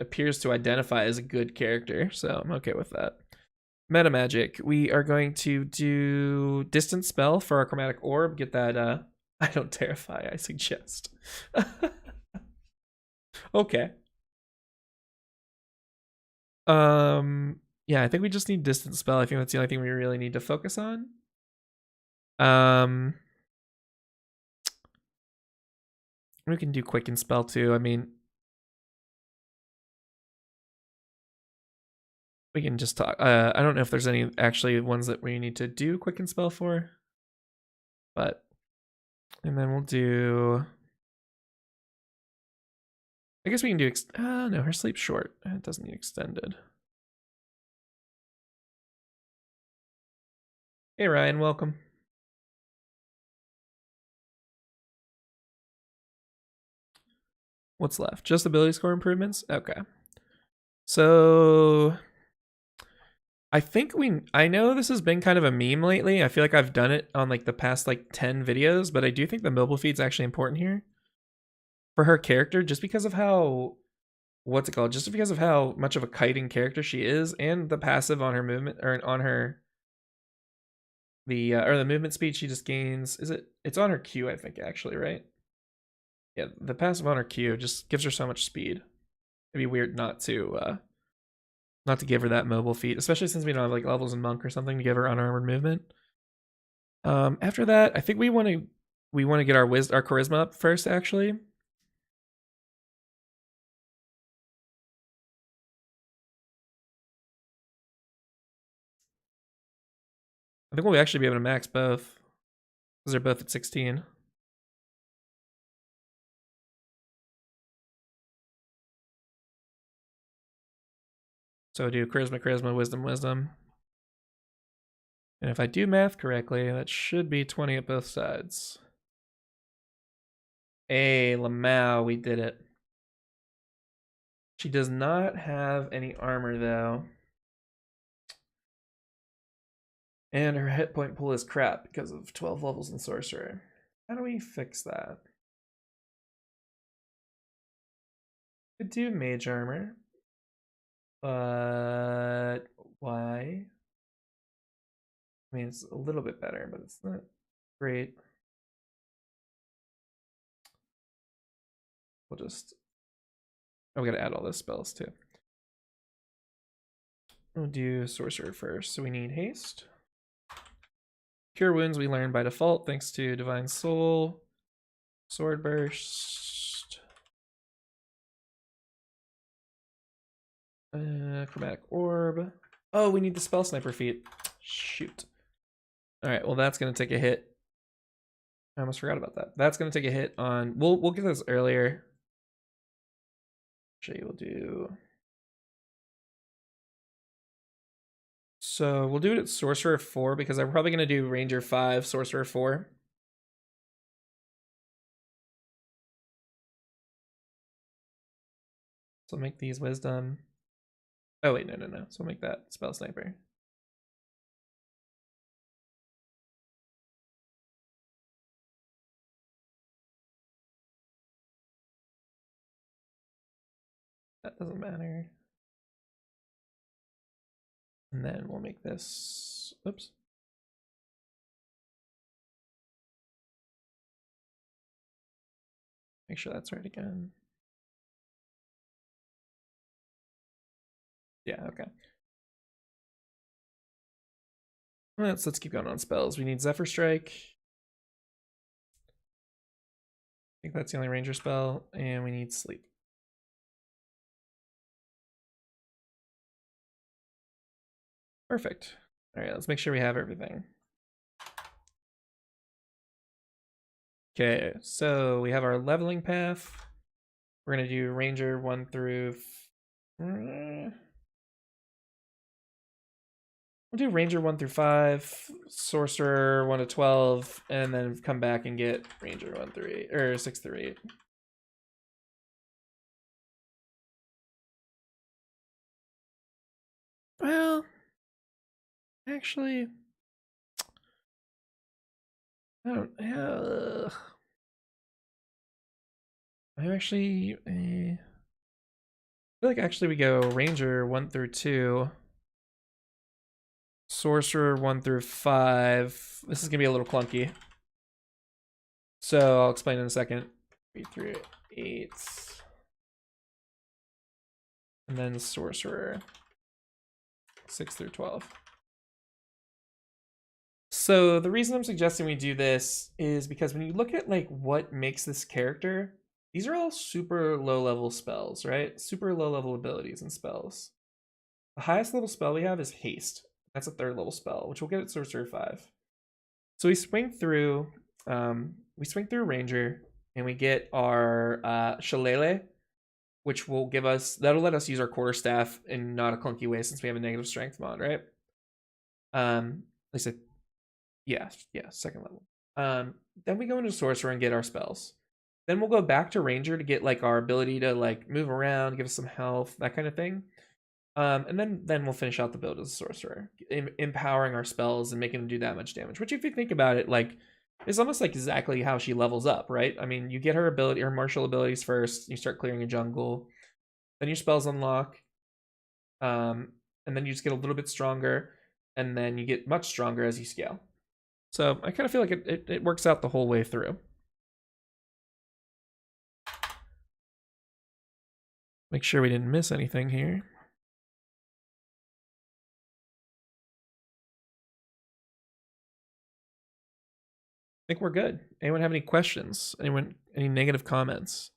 appears to identify as a good character, so I'm okay with that. Meta magic. We are going to do Distance Spell for our Chromatic Orb. Get that, I don't terrify, I suggest. Okay. Yeah, I think we just need Distance Spell. I think that's the only thing we really need to focus on. We can do Quicken Spell too. I mean, we can just talk. I don't know if there's any actually ones that we need to do Quicken Spell for, but and then we'll do. I guess we can do. No, her sleep's short. It doesn't need extended. Hey Ryan, welcome. What's left? Just ability score improvements? Okay. So I think I know this has been kind of a meme lately. I feel like I've done it on like the past like 10 videos, but I do think the mobile feed's actually important here for her character, just because of how, what's it called? Just because of how much of a kiting character she is, and the passive on her movement, or on her, the movement speed she just gains. It's on her Q, I think, actually, right? Yeah, the passive on her Q just gives her so much speed. It'd be weird not to give her that mobile feat, especially since we don't have like levels in Monk or something to give her unarmored movement. After that, I think we want to get our charisma up first, actually. I think we'll actually be able to max both because they're both at 16. So do charisma, charisma, wisdom, wisdom. And if I do math correctly, that should be 20 at both sides. Hey, Lamau, we did it. She does not have any armor, though. And her hit point pool is crap because of 12 levels in Sorcerer. How do we fix that? Could do mage armor. But why? I mean, it's a little bit better, but it's not great. We'll just... Oh, we gotta add all those spells too. We'll do Sorcerer first. So we need Haste. Cure Wounds we learn by default thanks to Divine Soul. Sword Burst. Chromatic Orb. Oh, we need the Spell Sniper feat. Shoot. Alright, well that's gonna take a hit. I almost forgot about that. That's gonna take a hit on... We'll get this earlier. Actually, we'll do... So we'll do it at Sorcerer 4 because I'm probably going to do Ranger 5, Sorcerer 4. So make these Wisdom. Oh, wait, no. So we'll make that Spell Sniper. That doesn't matter. And then we'll make this... Oops. Make sure that's right again. Yeah, okay. Let's keep going on spells. We need Zephyr Strike. I think that's the only ranger spell. And we need Sleep. Perfect. All right, let's make sure we have everything. Okay, so we have our leveling path. We're going to do Ranger 1 through... We'll do Ranger 1 through 5, Sorcerer 1 to 12, and then come back and get Ranger 1 through 8, or 6 through 8. Well, actually, I don't. I actually. I feel like actually we go Ranger 1 through 2, Sorcerer 1 through 5. This is gonna be a little clunky, so I'll explain in a second. 3 through 8, and then Sorcerer 6 through 12. So the reason I'm suggesting we do this is because when you look at like what makes this character, these are all super low level spells, right? Super low level abilities and spells. The highest level spell we have is Haste. That's a 3rd level spell, which we'll get at Sorcerer 5. So we swing through Ranger, and we get our Shillelagh, which will give us, that'll let us use our quarterstaff in not a clunky way since we have a negative strength mod, right? At least yeah, 2nd level. Then we go into Sorcerer and get our spells. Then we'll go back to Ranger to get like our ability to like move around, give us some health, that kind of thing. And then we'll finish out the build as a Sorcerer, empowering our spells and making them do that much damage. Which, if you think about it, like, is almost like exactly how she levels up, right? I mean, you get her ability, her martial abilities first. You start clearing a jungle, then your spells unlock, and then you just get a little bit stronger, and then you get much stronger as you scale. So I kind of feel like it works out the whole way through. Make sure we didn't miss anything here. I think we're good. Anyone have any questions? Any negative comments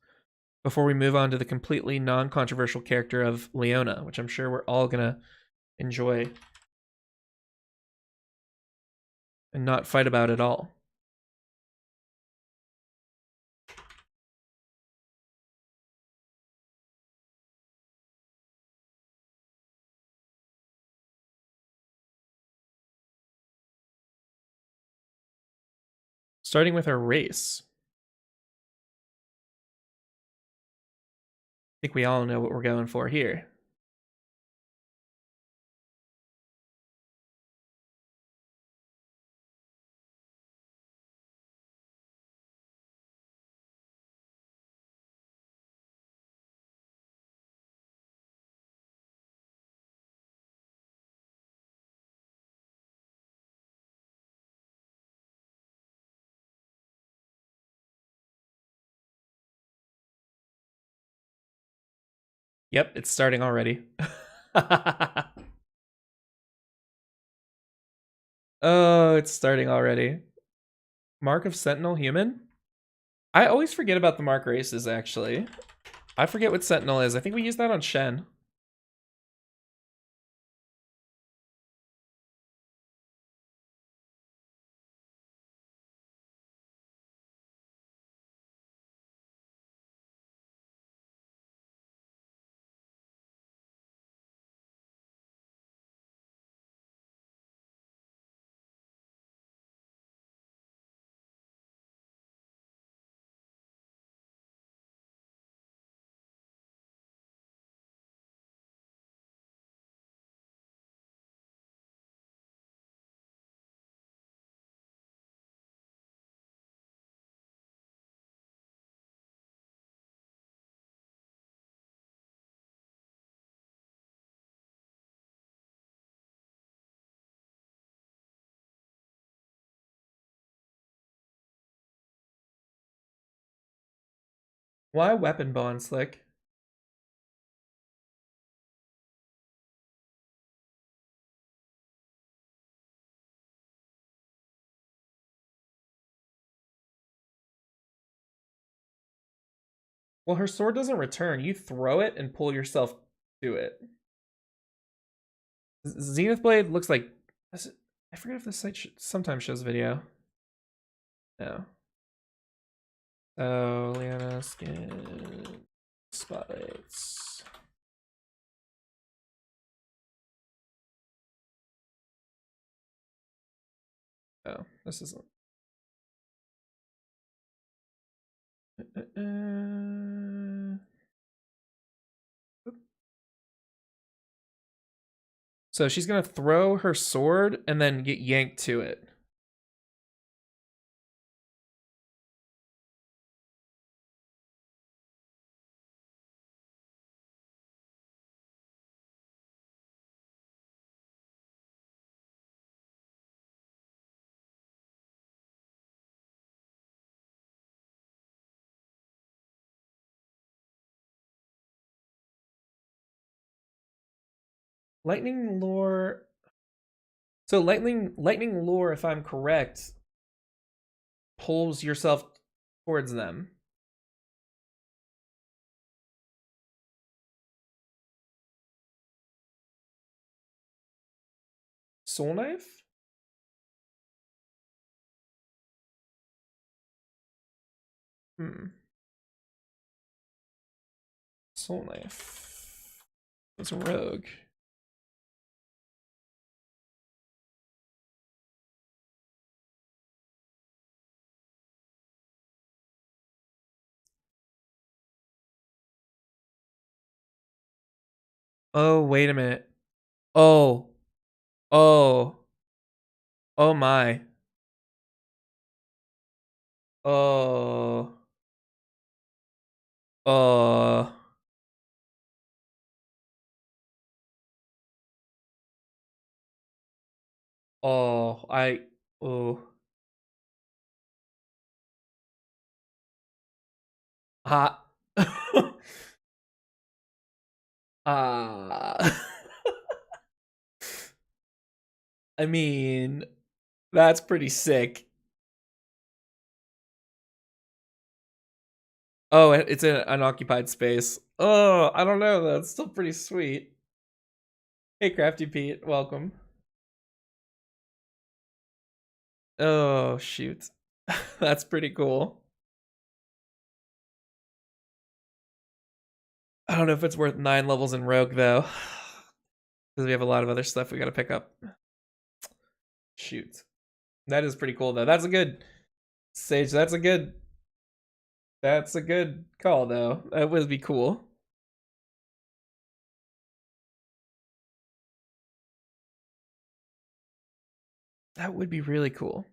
before we move on to the completely non-controversial character of Leona, which I'm sure we're all gonna enjoy and not fight about at all. Starting with our race. I think we all know what we're going for here. Yep, it's starting already. Oh, it's starting already. Mark of Sentinel Human? I always forget about the mark races, actually. I forget what Sentinel is. I think we used that on Shen. Why weapon bond slick? Well, her sword doesn't return. You throw it and pull yourself to it. Zenith Blade looks like... I forget if this site sometimes shows video. No. So, Lyanna skin spotlights. Oh, this isn't. So she's gonna throw her sword and then get yanked to it. Lightning lore. So lightning lore, if I'm correct, pulls yourself towards them. Soul Knife? Soul Knife. It's a rogue. Oh, wait a minute. Oh. Oh. Oh my. Oh. Oh. Oh. Oh. Hot. Ah. I mean, that's pretty sick. Oh, it's an unoccupied space. Oh, I don't know. That's still pretty sweet. Hey, Crafty Pete, welcome. Oh, shoot. That's pretty cool. I don't know if it's worth 9 levels in Rogue, though. Because we have a lot of other stuff we gotta pick up. Shoot. That is pretty cool, though. That's a good... Sage, that's a good... That's a good call, though. That would be cool. That would be really cool.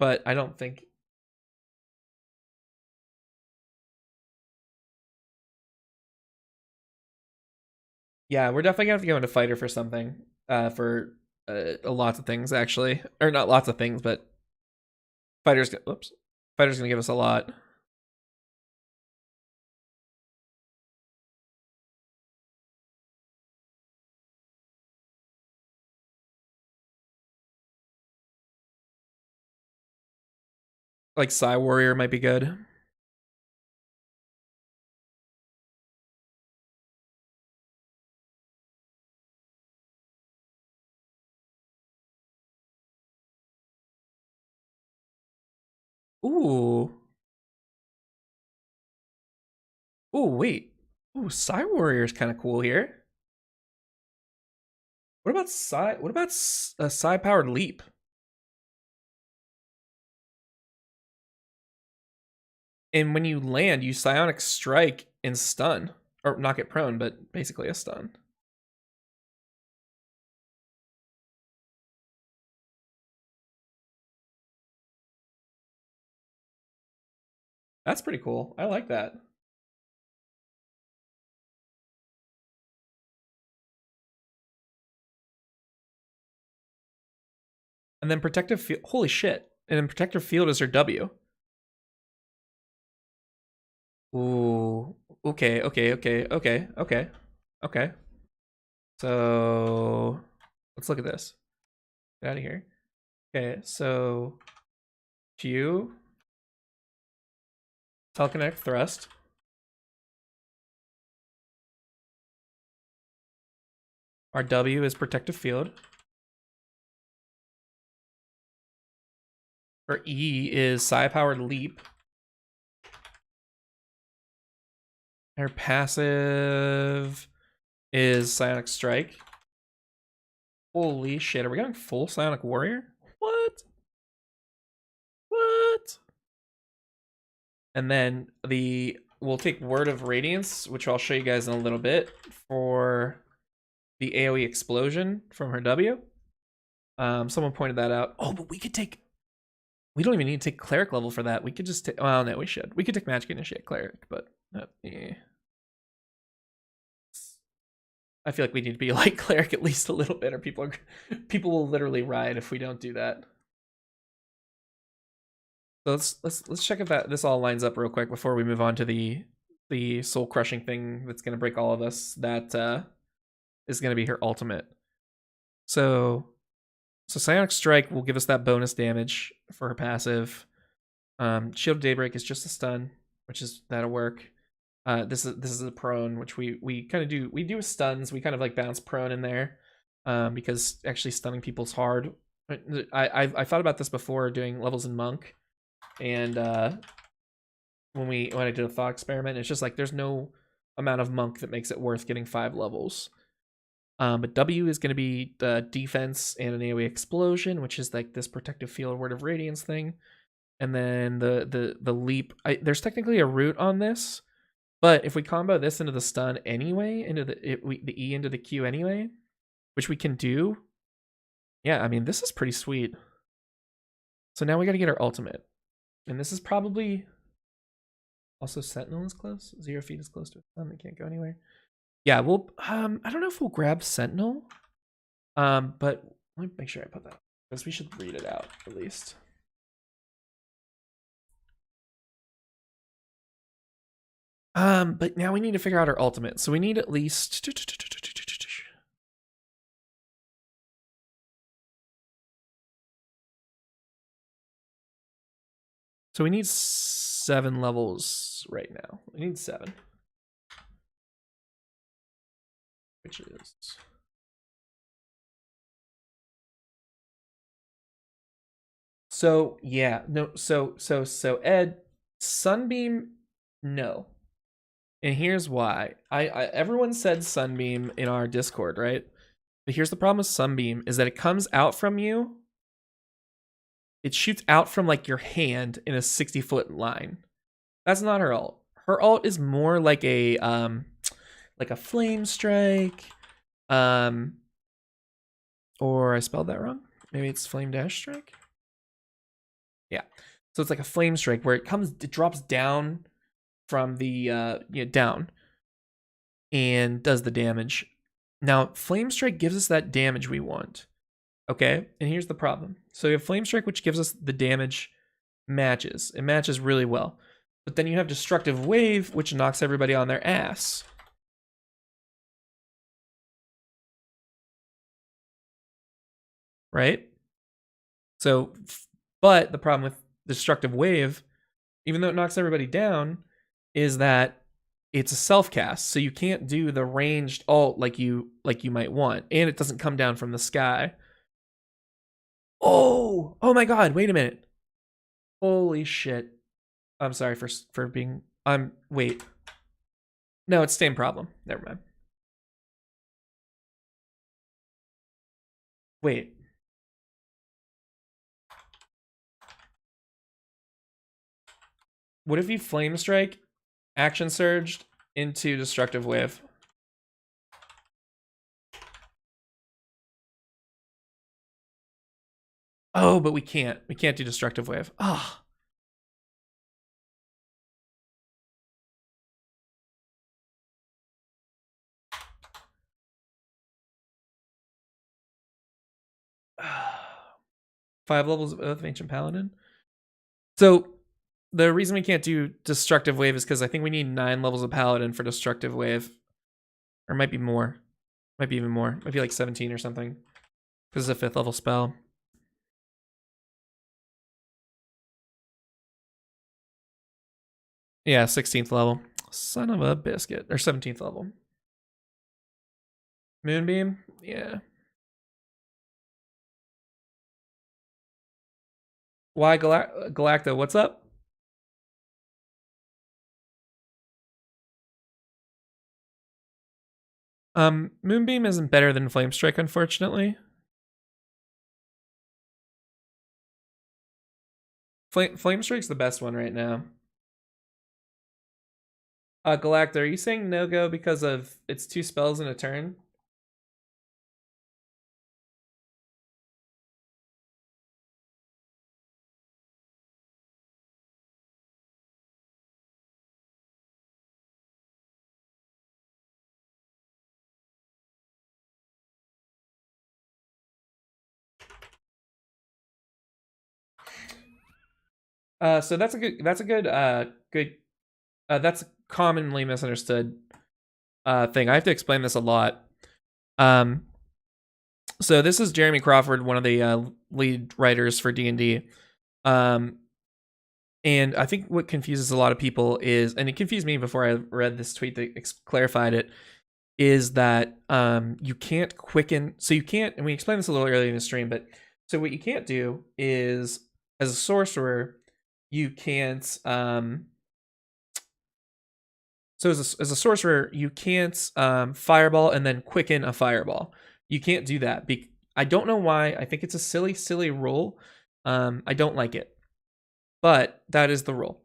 But I don't think... Yeah, we're definitely gonna have to go into Fighter for something. For lots of things, actually. Or not lots of things, but... Fighter's gonna give us a lot. Like Psy Warrior might be good. Ooh. Ooh, wait. Ooh, Psy Warrior is kind of cool here. What about a Psy powered leap? And when you land, you psionic strike and stun, or not get prone, but basically a stun. That's pretty cool. I like that. And then protective field. Holy shit! And then protective field is her W. Ooh. Okay. Okay. Okay. Okay. Okay. Okay. So let's look at this. Get out of here. Okay. So Q, telekinetic thrust. Our W is protective field. Our E is psi powered leap. Our passive is psionic strike. Holy shit, are we going full psionic warrior? What? What? And then we'll take Word of Radiance, which I'll show you guys in a little bit, for the AoE explosion from her W. Someone pointed that out. Oh, but we don't even need to take cleric level for that. We could just take, well, no, we should. We could take magic initiate cleric, but yeah. I feel like we need to be like cleric at least a little bit, or people will literally riot if we don't do that. So let's check if this all lines up real quick before we move on to the soul crushing thing that's gonna break all of us. That is gonna be her ultimate. So Psionic Strike will give us that bonus damage for her passive. Shield of Daybreak is just a stun, that'll work. This is a prone, which we kind of do. We do stuns. We kind of like bounce prone in there. because actually stunning people's hard. I thought about this before doing levels in Monk, and when I did a thought experiment, it's just like there's no amount of Monk that makes it worth getting 5 levels. But W is going to be the defense and an AoE explosion, which is like this protective field word of radiance thing. And then the leap. There's technically a root on this, but if we combo this into the stun anyway, into the E into the Q anyway, which we can do. Yeah, I mean, this is pretty sweet. So now we got to get our ultimate. And this is probably also Sentinel is close. 0 feet is close to it. They can't go anywhere. Yeah, we'll I don't know if we'll grab Sentinel. But let me make sure I put that, because we should read it out at least. But now we need to figure out our ultimate. So we need at least so we need 7 levels right now. We need 7. Which is so yeah, no, so Ed, Sunbeam, no. And here's why. Everyone said Sunbeam in our Discord, right? But here's the problem with Sunbeam is that it comes out from you. It shoots out from like your hand in a 60-foot line. That's not her ult. Her ult is more like a flame strike. Or I spelled that wrong. Maybe it's flame dash strike. Yeah. So it's like a flame strike where it drops down from the down and does the damage. Now, Flame Strike gives us that damage we want. Okay, and here's the problem. So you have Flame Strike, which gives us the damage matches. It matches really well. But then you have Destructive Wave, which knocks everybody on their ass. Right? So, but the problem with Destructive Wave, even though it knocks everybody down, is that it's a self-cast, so you can't do the ranged ult like you might want, and it doesn't come down from the sky. Oh my god, wait a minute. Holy shit. I'm sorry for being... wait. No, it's same problem. Never mind. Wait. What if you Flame Strike, Action Surged into Destructive Wave? Oh, but we can't. We can't do Destructive Wave. Ah. Oh. 5 levels of Oath of Ancient Paladin. So the reason we can't do Destructive Wave is because I think we need 9 levels of Paladin for Destructive Wave. Or it might be more. Might be even more. Might be like 17 or something. Because it's a 5th level spell. Yeah, 16th level. Son of a biscuit. Or 17th level. Moonbeam? Yeah. Why Galacta? What's up? Moonbeam isn't better than Flame Strike, unfortunately. Flame Strike's the best one right now. Galacta, are you saying no-go because of it's 2 spells in a turn? So that's a commonly misunderstood thing. I have to explain this a lot. So this is Jeremy Crawford, one of the lead writers for DnD. And I think what confuses a lot of people is, and it confused me before I read this tweet that clarified it, is that you can't quicken. So you can't, and we explained this a little earlier in the stream, but so what you can't do is, as a sorcerer, you can't. So as a sorcerer, you can't fireball and then quicken a fireball. You can't do that. I don't know why. I think it's a silly rule. I don't like it, but that is the rule.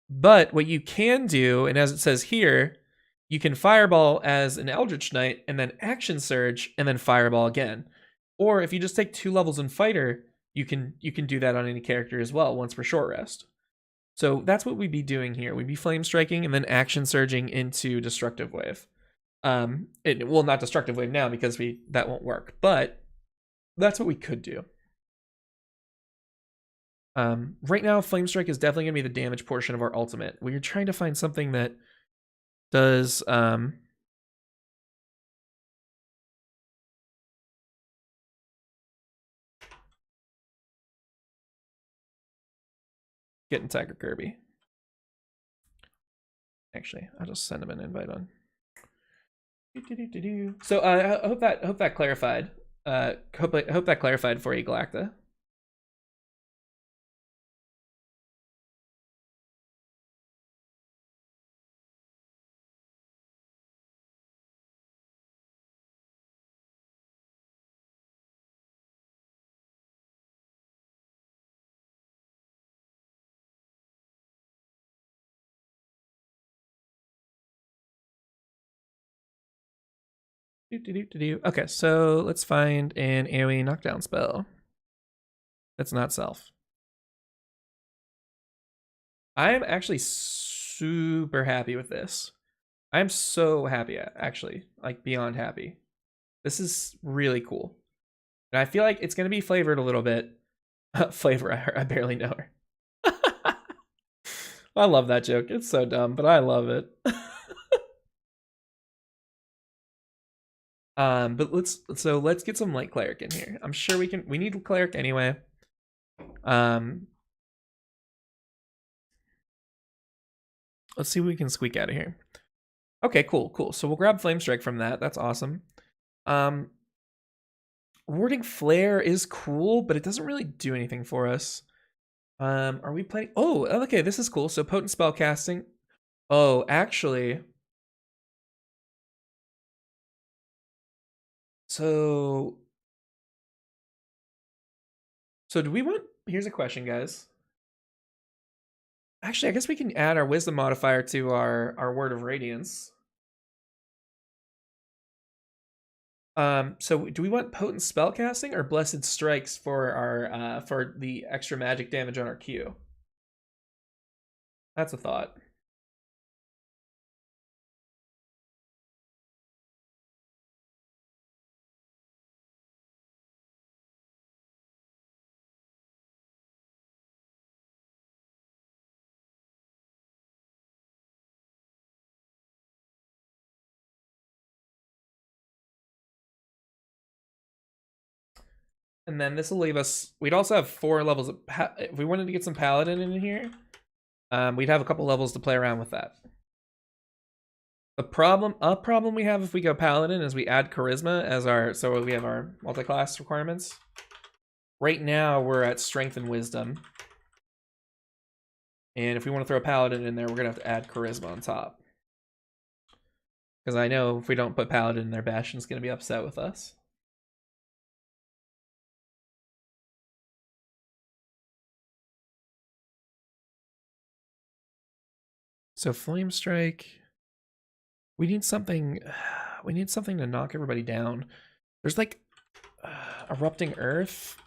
But what you can do, and as it says here, you can fireball as an Eldritch Knight and then action surge and then fireball again. Or if you just take 2 levels in fighter, you can do that on any character as well once per short rest. So that's what we'd be doing here. We'd be flame striking and then action surging into destructive wave. Well, not destructive wave now because that won't work, but that's what we could do. Right now, Flame Strike is definitely going to be the damage portion of our ultimate. We're trying to find something that does... Get in Tiger Kirby. Actually, I'll just send him an invite on. So I hope that clarified. Hope that clarified for you, Galacta. Okay, so let's find an AoE knockdown spell. That's not self. I am actually super happy with this. I'm so happy, actually, like beyond happy. This is really cool. And I feel like it's going to be flavored a little bit. Flavor, I barely know her. I love that joke. It's so dumb, but I love it. But let's get some light cleric in here. I'm sure we need cleric anyway. Let's see what we can squeak out of here. Okay, cool. So we'll grab Flame Strike from that. That's awesome. Warding Flare is cool, but it doesn't really do anything for us. Are we playing? Oh, okay, this is cool. So potent spell casting. Oh, actually. So do we want... Here's a question, guys. Actually, I guess we can add our wisdom modifier to our Word of Radiance. So do we want potent spellcasting or blessed strikes for our for the extra magic damage on our Q? That's a thought. And then this will leave us... We'd also have 4 levels of... If we wanted to get some Paladin in here, we'd have a couple levels to play around with that. A problem we have if we go Paladin is we add Charisma as our... So we have our multi-class requirements. Right now, we're at Strength and Wisdom. And if we want to throw a Paladin in there, we're going to have to add Charisma on top. Because I know if we don't put Paladin in there, Bastion's going to be upset with us. So Flame Strike. We need something to knock everybody down. There's like Erupting Earth.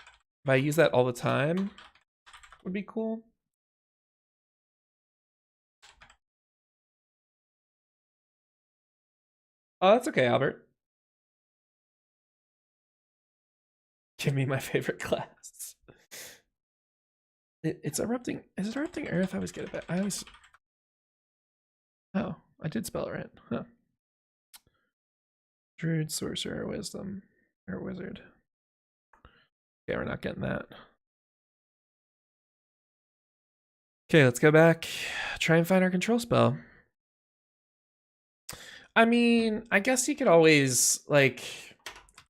If I use that all the time, would be cool. Oh, that's okay, Albert. Give me my favorite class. It's Erupting... Is it Erupting Earth? I always get it back. I always... Oh, I did spell it right. Huh. Druid, Sorcerer, Wisdom, or Wizard. Okay, we're not getting that. Okay, let's go back. Try and find our control spell. I mean, I guess you could always like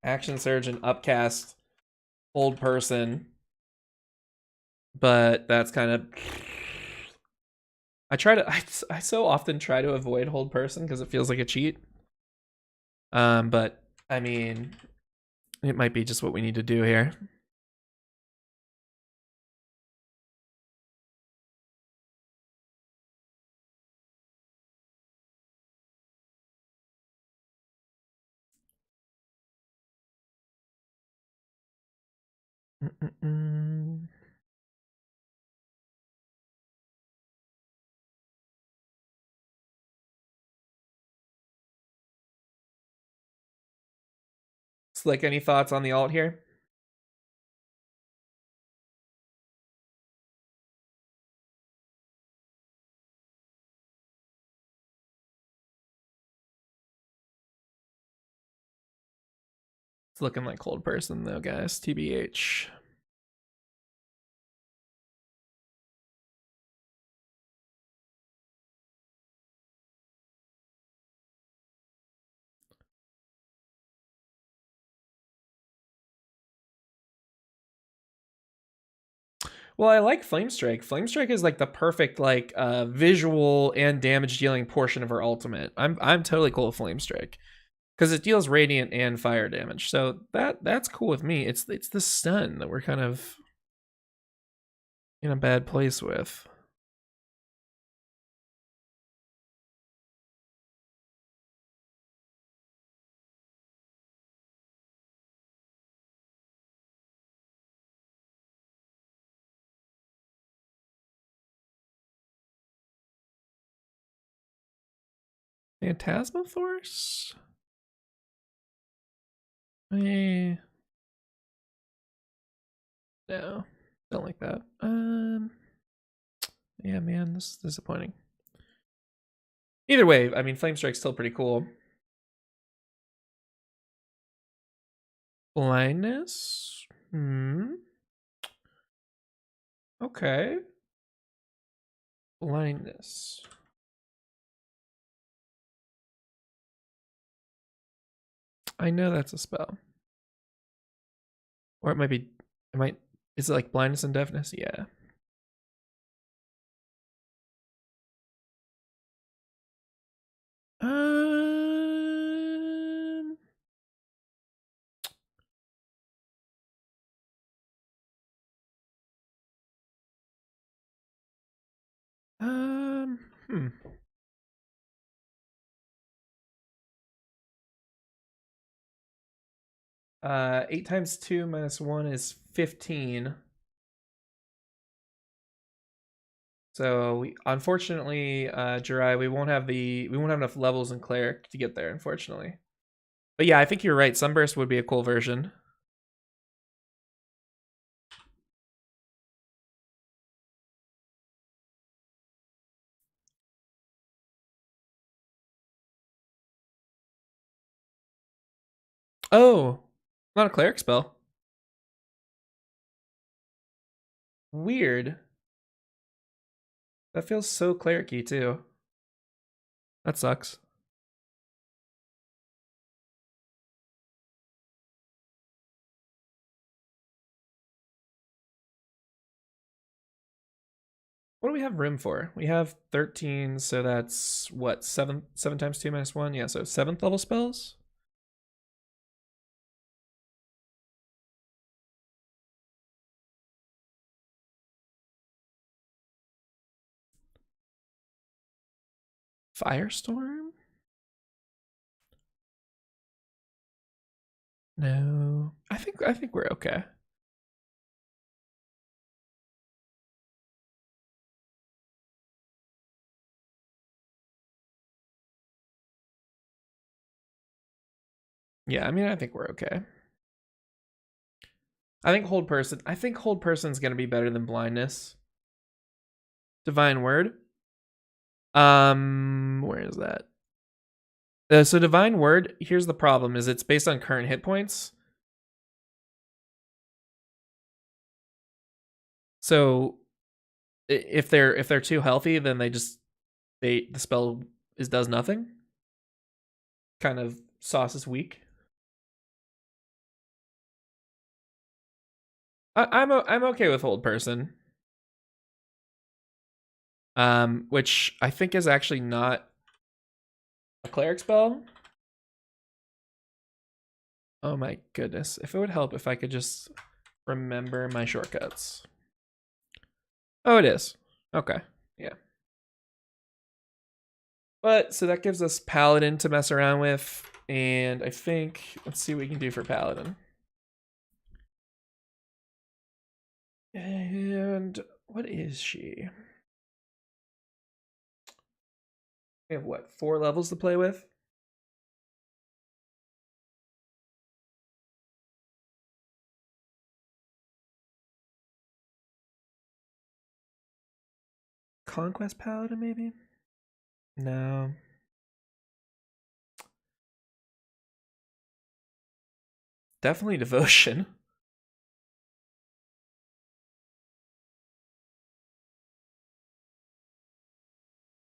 action surge and upcast hold person, but that's kind of. I so often try to avoid hold person because it feels like a cheat. But I mean, it might be just what we need to do here. Slick, any thoughts on the alt here? It's looking like cold person though, guys. TBH. Well, I like Flame Strike. Flame Strike is like the perfect like visual and damage dealing portion of her ultimate. I'm totally cool with Flame Strike because it deals radiant and fire damage. So that's cool with me. It's the stun that we're kind of in a bad place with. Phantasmaforce? Eh. No. Don't like that. Yeah, man, this is disappointing. Either way, I mean, Flame Strike's still pretty cool. Blindness? Okay. Blindness. I know that's a spell. Or it might be, is it like blindness and deafness? Yeah. Um, hmm. 8 times 2 minus 1 is 15. So we unfortunately, Jirai, we won't have enough levels in Cleric to get there, unfortunately. But yeah, I think you're right. Sunburst would be a cool version. Oh, not a Cleric spell. Weird. That feels so cleric-y too. That sucks. What do we have room for? We have 13, so that's what, 7 times 2 minus 1? Yeah, so 7th level spells? Firestorm? No. I think we're okay. Yeah, I mean, I think we're okay. I think hold person's gonna be better than blindness. Divine word. Where is that? So divine word, here's the problem, is it's based on current hit points. So if they're too healthy, then the spell does nothing. kind of sauce is weak. I'm okay with hold person. Which I think is actually not a cleric spell. Oh my goodness. If it would help if I could just remember my shortcuts. Oh, it is. Okay. Yeah. But so that gives us Paladin to mess around with. And I think, let's see what we can do for Paladin. And what is she? We have what, 4 levels to play with? Conquest Paladin, maybe? No. Definitely Devotion.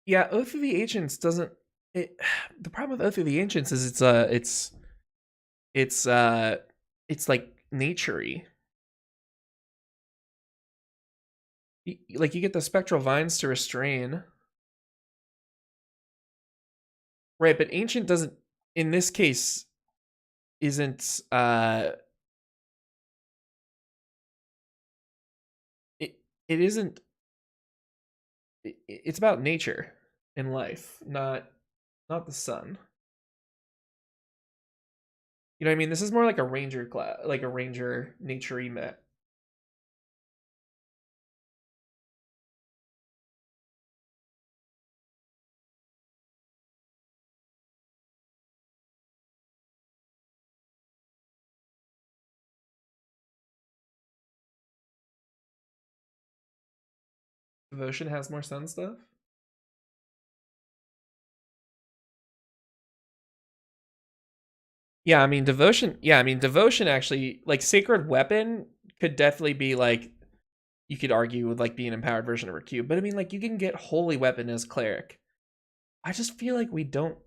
Yeah, Oath of the Ancients doesn't. It, the problem with Oath of the Ancients is it's like naturey. Like you get the spectral vines to restrain, right? But Ancient doesn't. In this case, isn't it isn't. It's about nature in life, not the sun. You know what I mean? This is more like a ranger class, like a ranger naturey met. Devotion has more sun stuff. Yeah, I mean devotion. Yeah, I mean devotion actually, like sacred weapon could definitely be like, you could argue with like being an empowered version of her cube, but I mean like you can get holy weapon as cleric. I just feel like we don't.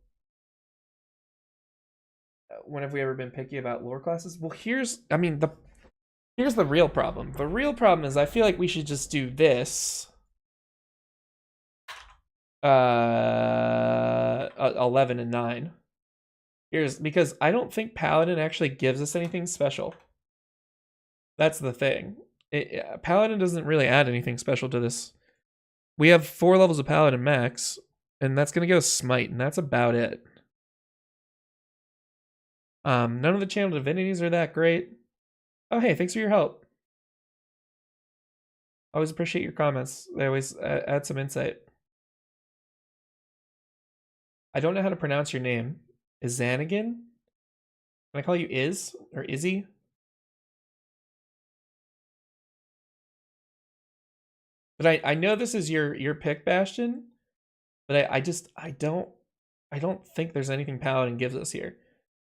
When have we ever been picky about lore classes? Well, here's the real problem. The real problem is I feel like we should just do this. 11 and 9. Here's because I don't think Paladin actually gives us anything special. That's the thing. Paladin doesn't really add anything special to this. We have 4 levels of Paladin max, and that's gonna go Smite, and that's about it. None of the channel divinities are that great. Oh, hey, thanks for your help. Always appreciate your comments. They always add some insight. I don't know how to pronounce your name. Izanagan? Can I call you Iz or Izzy? But I know this is your pick, Bastion. But I don't think there's anything Paladin gives us here.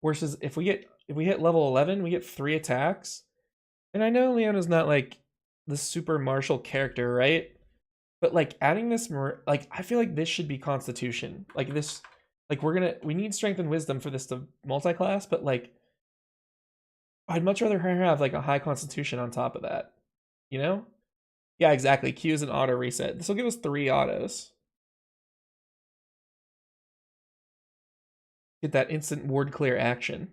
Versus if we hit level 11, we get 3 attacks. And I know Leona's not like the super martial character, right? But like adding this like I feel like this should be Constitution. Like this, like we need Strength and Wisdom for this to multi-class, but like I'd much rather her have like a high Constitution on top of that. You know? Yeah, exactly. Q is an auto reset. This will give us 3 autos. Get that instant ward clear action.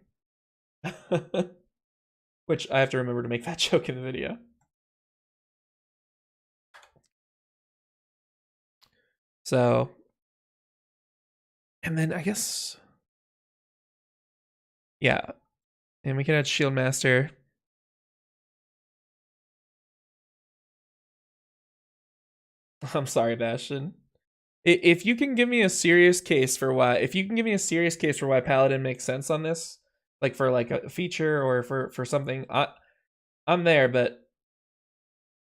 Which I have to remember to make that joke in the video. So, and then I guess, yeah, and we can add Shield Master. I'm sorry, Bastion. If you can give me a serious case for why, if you can give me a serious case for why Paladin makes sense on this, like for like a feature or for something, I'm there, but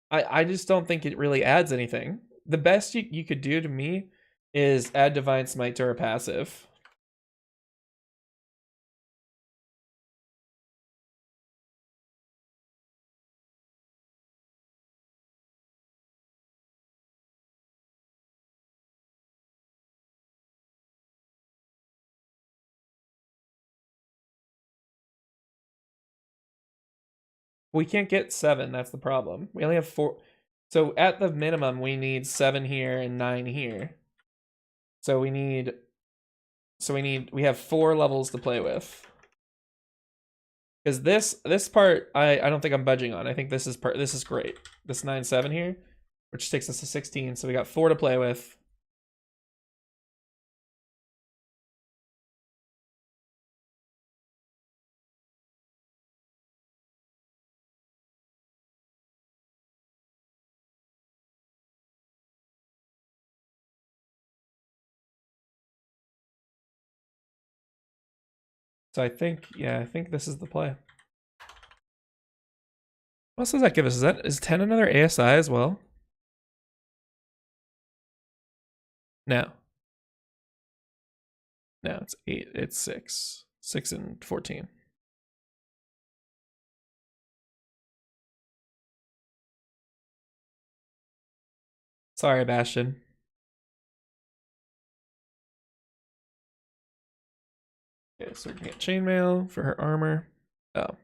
I just don't think it really adds anything. The best you could do to me is add Divine Smite to her passive. We can't get 7. That's the problem. We only have 4. So at the minimum, we need 7 here and 9 here. So we have 4 levels to play with. Because this part, I don't think I'm budging on. I think this is great. This 9-7 here, which takes us to 16. So we got 4 to play with. So I think this is the play. What else does that give us? Is 10 another ASI as well? No. No, it's 8. It's 6. 6 and 14. Sorry, Bastion. Okay, so we're gonna get chainmail for her armor. Oh.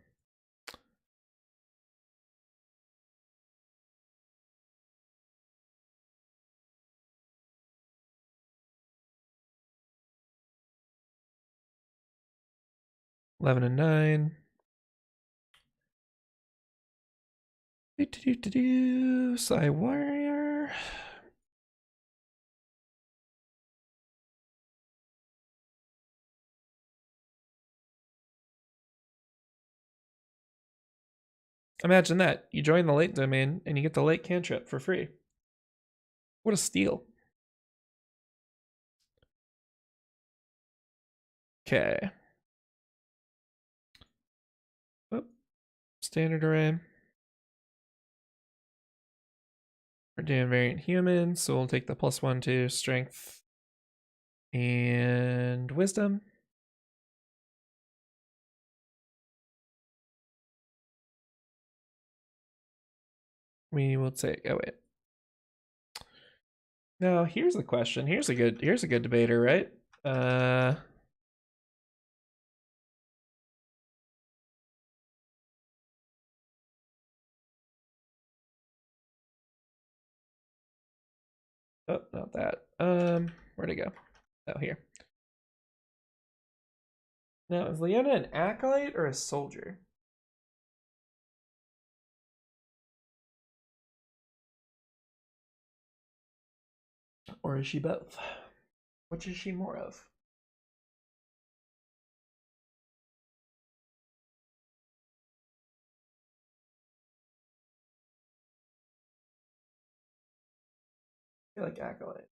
$11 and $9. Psy Warrior. Imagine that. You join the late domain and you get the late cantrip for free. What a steal. Okay. Oh, standard array. We're doing variant human, so we'll take the +1 to strength and wisdom. We will take, oh wait. Now here's the question. Here's a good debater, right? Oh, not that. Where'd it go? Oh, here. Now, is Leona an acolyte or a soldier? Or is she both? Which is she more of? I feel like acolyte.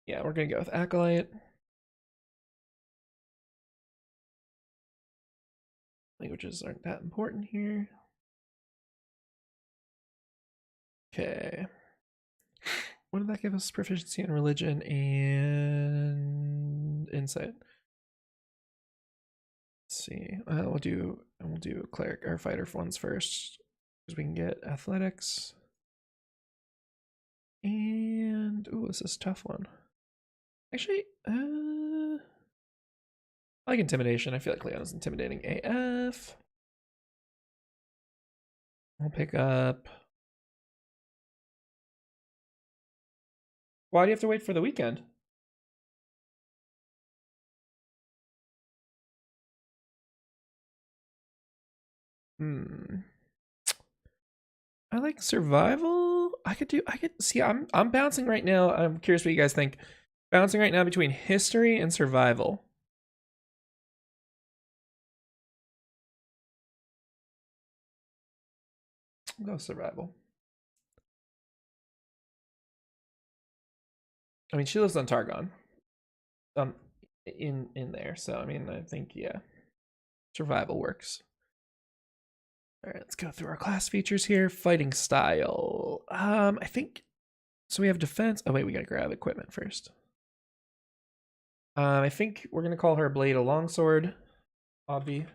Yeah, we're gonna go with acolyte. Languages aren't that important here. Okay. What did that give us? Proficiency in religion and insight. Let's see. We'll do cleric or fighter ones first, because we can get athletics. And ooh, this is a tough one. Actually, I like intimidation. I feel like Leona's intimidating AF. I'll pick up. Why do you have to wait for the weekend? I like survival. I could see. I'm bouncing right now. I'm curious what you guys think. Bouncing right now between history and survival. I'll go survival. I mean, she lives on Targon. In there, so I mean, I think yeah. Survival works. All right, let's go through our class features here. Fighting style. I think so. We have defense. Oh wait, we gotta grab equipment first. I think we're gonna call her blade a longsword. Obvi.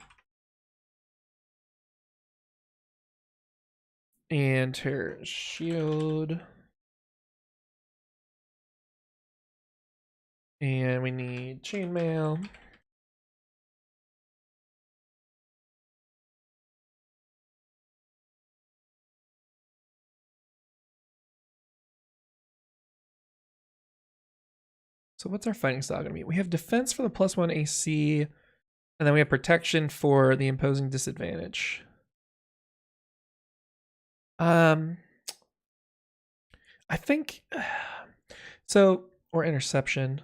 And her shield. And we need chainmail. So what's our fighting style gonna be? We have defense for the +1 AC, and then we have protection for the imposing disadvantage. I think so. Or interception.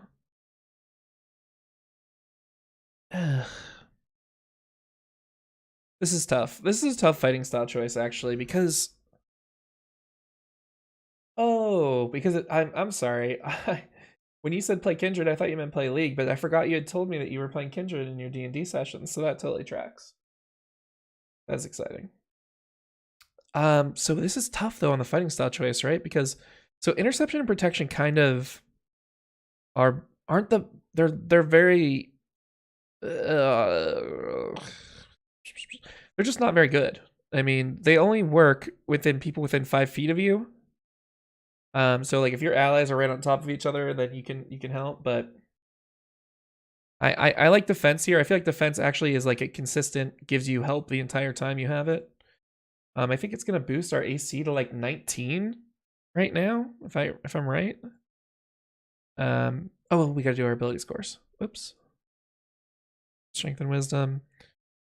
Ugh. This is tough. This is a tough fighting style choice actually because I'm sorry. When you said play Kindred, I thought you meant play League, but I forgot you had told me that you were playing Kindred in your D&D sessions, so that totally tracks. That's exciting. So this is tough though on the fighting style choice, right? Because so interception and protection kind of aren't they're very they're just not very good. I mean, they only work within people within 5 feet of you. So like if your allies are right on top of each other, then you can help. But I like defense here. I feel like defense actually is like a consistent, gives you help the entire time you have it. I think it's gonna boost our AC to like 19 right now, if I'm right. Oh, we gotta do our ability scores. Oops. Strength and wisdom.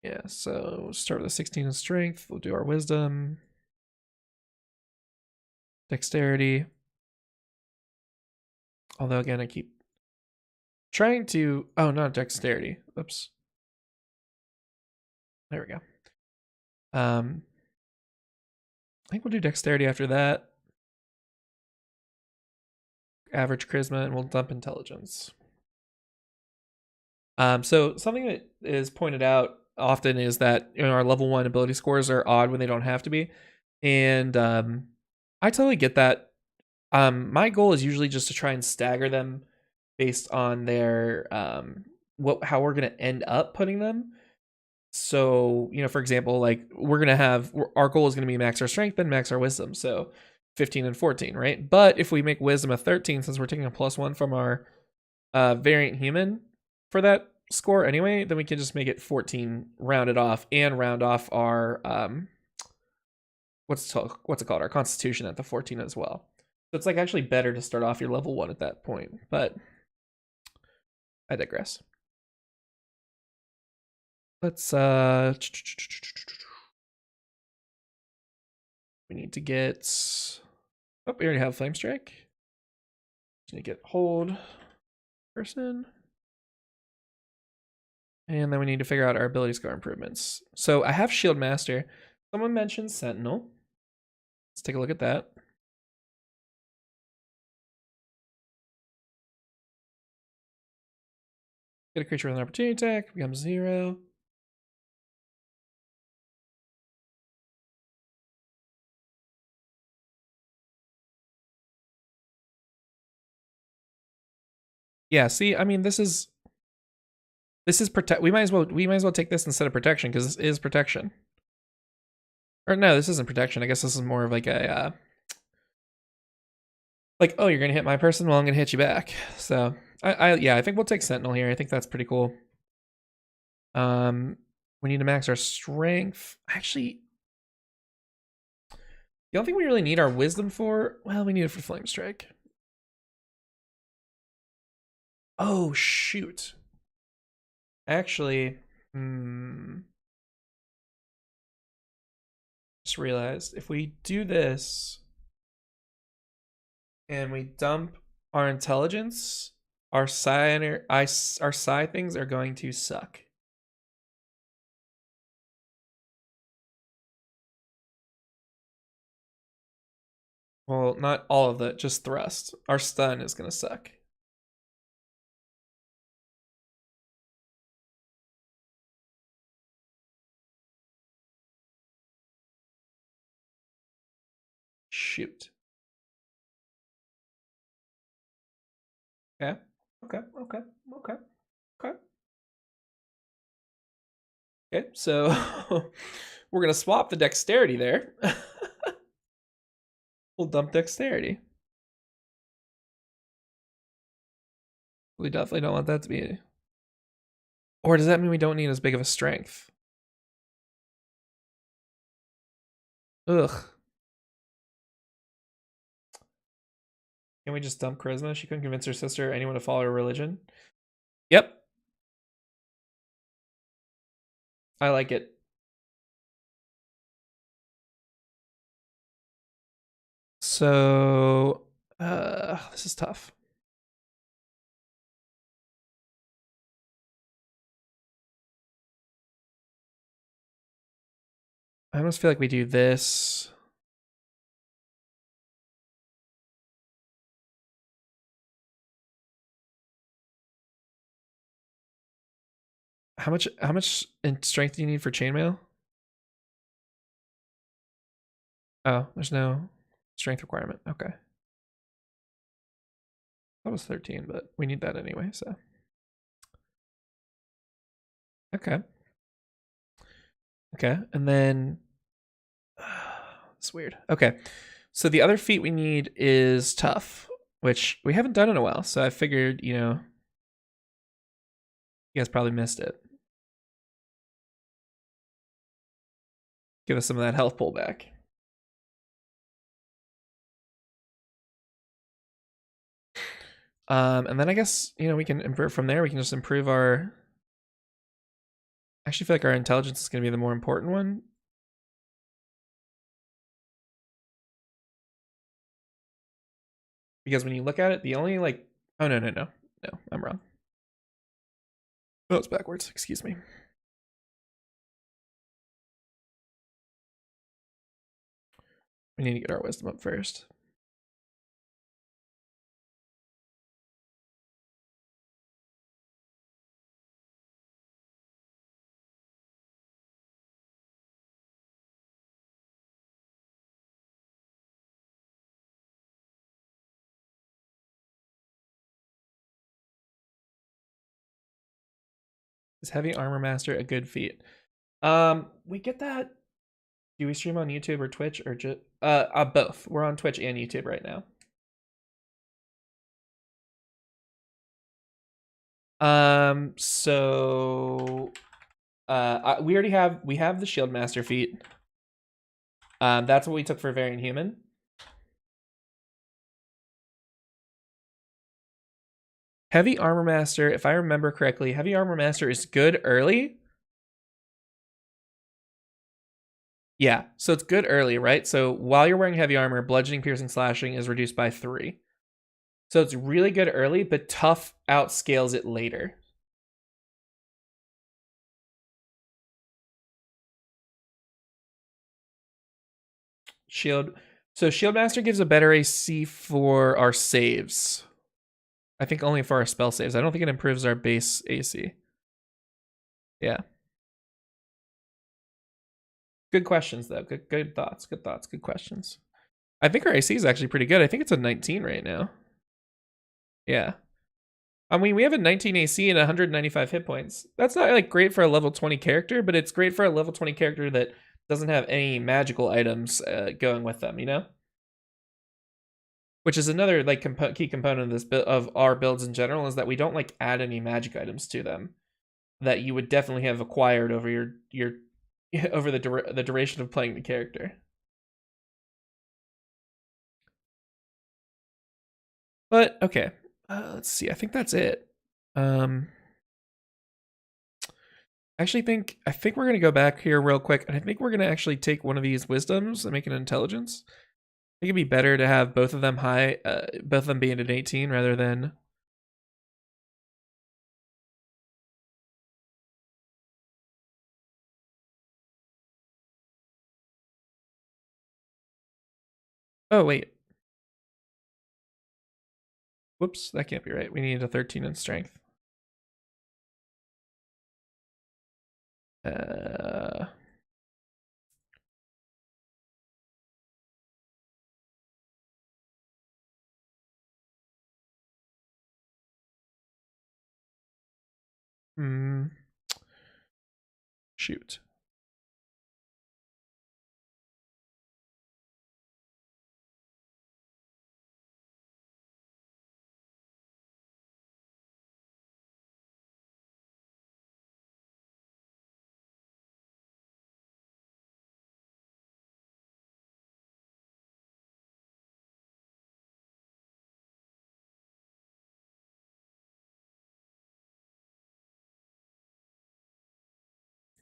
Yeah, so start with a 16 in strength. We'll do our wisdom. Dexterity. Although again, I keep trying to, oh, not dexterity. Oops. There we go. I think we'll do dexterity after that. Average charisma, and we'll dump intelligence. So something that is pointed out often is that our level 1 ability scores are odd when they don't have to be. And I totally get that. My goal is usually just to try and stagger them based on their how we're gonna end up putting them. So, for example, like we're gonna have our goal is gonna be max our strength and max our wisdom. So 15 and 14, right? But if we make wisdom a 13, since we're taking a +1 from our variant human for that score anyway, then we can just make it 14, round it off, and round off our what's it called? Our constitution at the 14 as well. So it's like actually better to start off your level 1 at that point, but I digress. Let's we need to get, oh, we already have flame strike. Just need to get hold person. And then we need to figure out our ability score improvements. So I have Shield Master. Someone mentioned Sentinel. Let's take a look at that. Get a creature with an opportunity attack, becomes 0. Yeah, see, I mean, this is protect. We might as well take this instead of protection because this is protection. Or no, this isn't protection. I guess this is more of like a like, oh, you're gonna hit my person, well, I'm gonna hit you back. So I think we'll take Sentinel here. I think that's pretty cool. We need to max our strength. Actually, the only thing we really need our wisdom for, well, we need it for flame strike. Oh shoot. Actually, just realized if we do this and we dump our intelligence, our psi things are going to suck. Well, not all of it, just thrust. Our stun is gonna suck. shoot. Okay. Okay. Okay. Okay. Okay. Okay. So we're gonna swap the dexterity there. We'll dump dexterity. We definitely don't want that to be. Or does that mean we don't need as big of a strength? Ugh. Can we just dump charisma? She couldn't convince her sister or anyone to follow her religion. Yep. I like it. So, this is tough. I almost feel like we do this. How much in strength do you need for chainmail? Oh, there's no strength requirement. Okay. That was 13, but we need that anyway, so. Okay. Okay, and then it's weird. Okay. So the other feat we need is tough, which we haven't done in a while. So I figured, you know, you guys probably missed it. Give us some of that health pull back. And then I guess, you know, we can improve from there. We can just improve our. I actually feel like our intelligence is going to be the more important one. Because when you look at it, the only like. Oh, no, I'm wrong. Oh, it's backwards. Excuse me. We need to get our wisdom up first. Is Heavy Armor Master a good feat? We get that. Do we stream on YouTube or Twitch or just both? We're on Twitch and YouTube right now. So we already have the Shield Master feat. That's what we took for Variant Human. Heavy Armor Master, if I remember correctly, Heavy Armor Master is good early. Yeah, so it's good early, right? So while you're wearing heavy armor, bludgeoning, piercing, slashing is reduced by 3. So it's really good early, but tough outscales it later. Shield. So Shield Master gives a better AC for our saves. I think only for our spell saves. I don't think it improves our base AC. Yeah. Good questions, though. Good thoughts. Good thoughts. Good questions. I think our AC is actually pretty good. I think it's a 19 right now. Yeah. I mean, we have a 19 AC and 195 hit points. That's not like great for a level 20 character, but it's great for a level 20 character that doesn't have any magical items going with them, you know? Which is another like key component of this of our builds in general is that we don't like add any magic items to them that you would definitely have acquired over your over the duration of playing the character. But okay, let's see. I think that's it. I think we're gonna go back here real quick, and I think we're gonna actually take one of these wisdoms and make an intelligence. I think it'd be better to have both of them high, both of them being an 18 rather than. Oh wait, whoops, that can't be right. We need a 13 in strength. Uh, Shoot.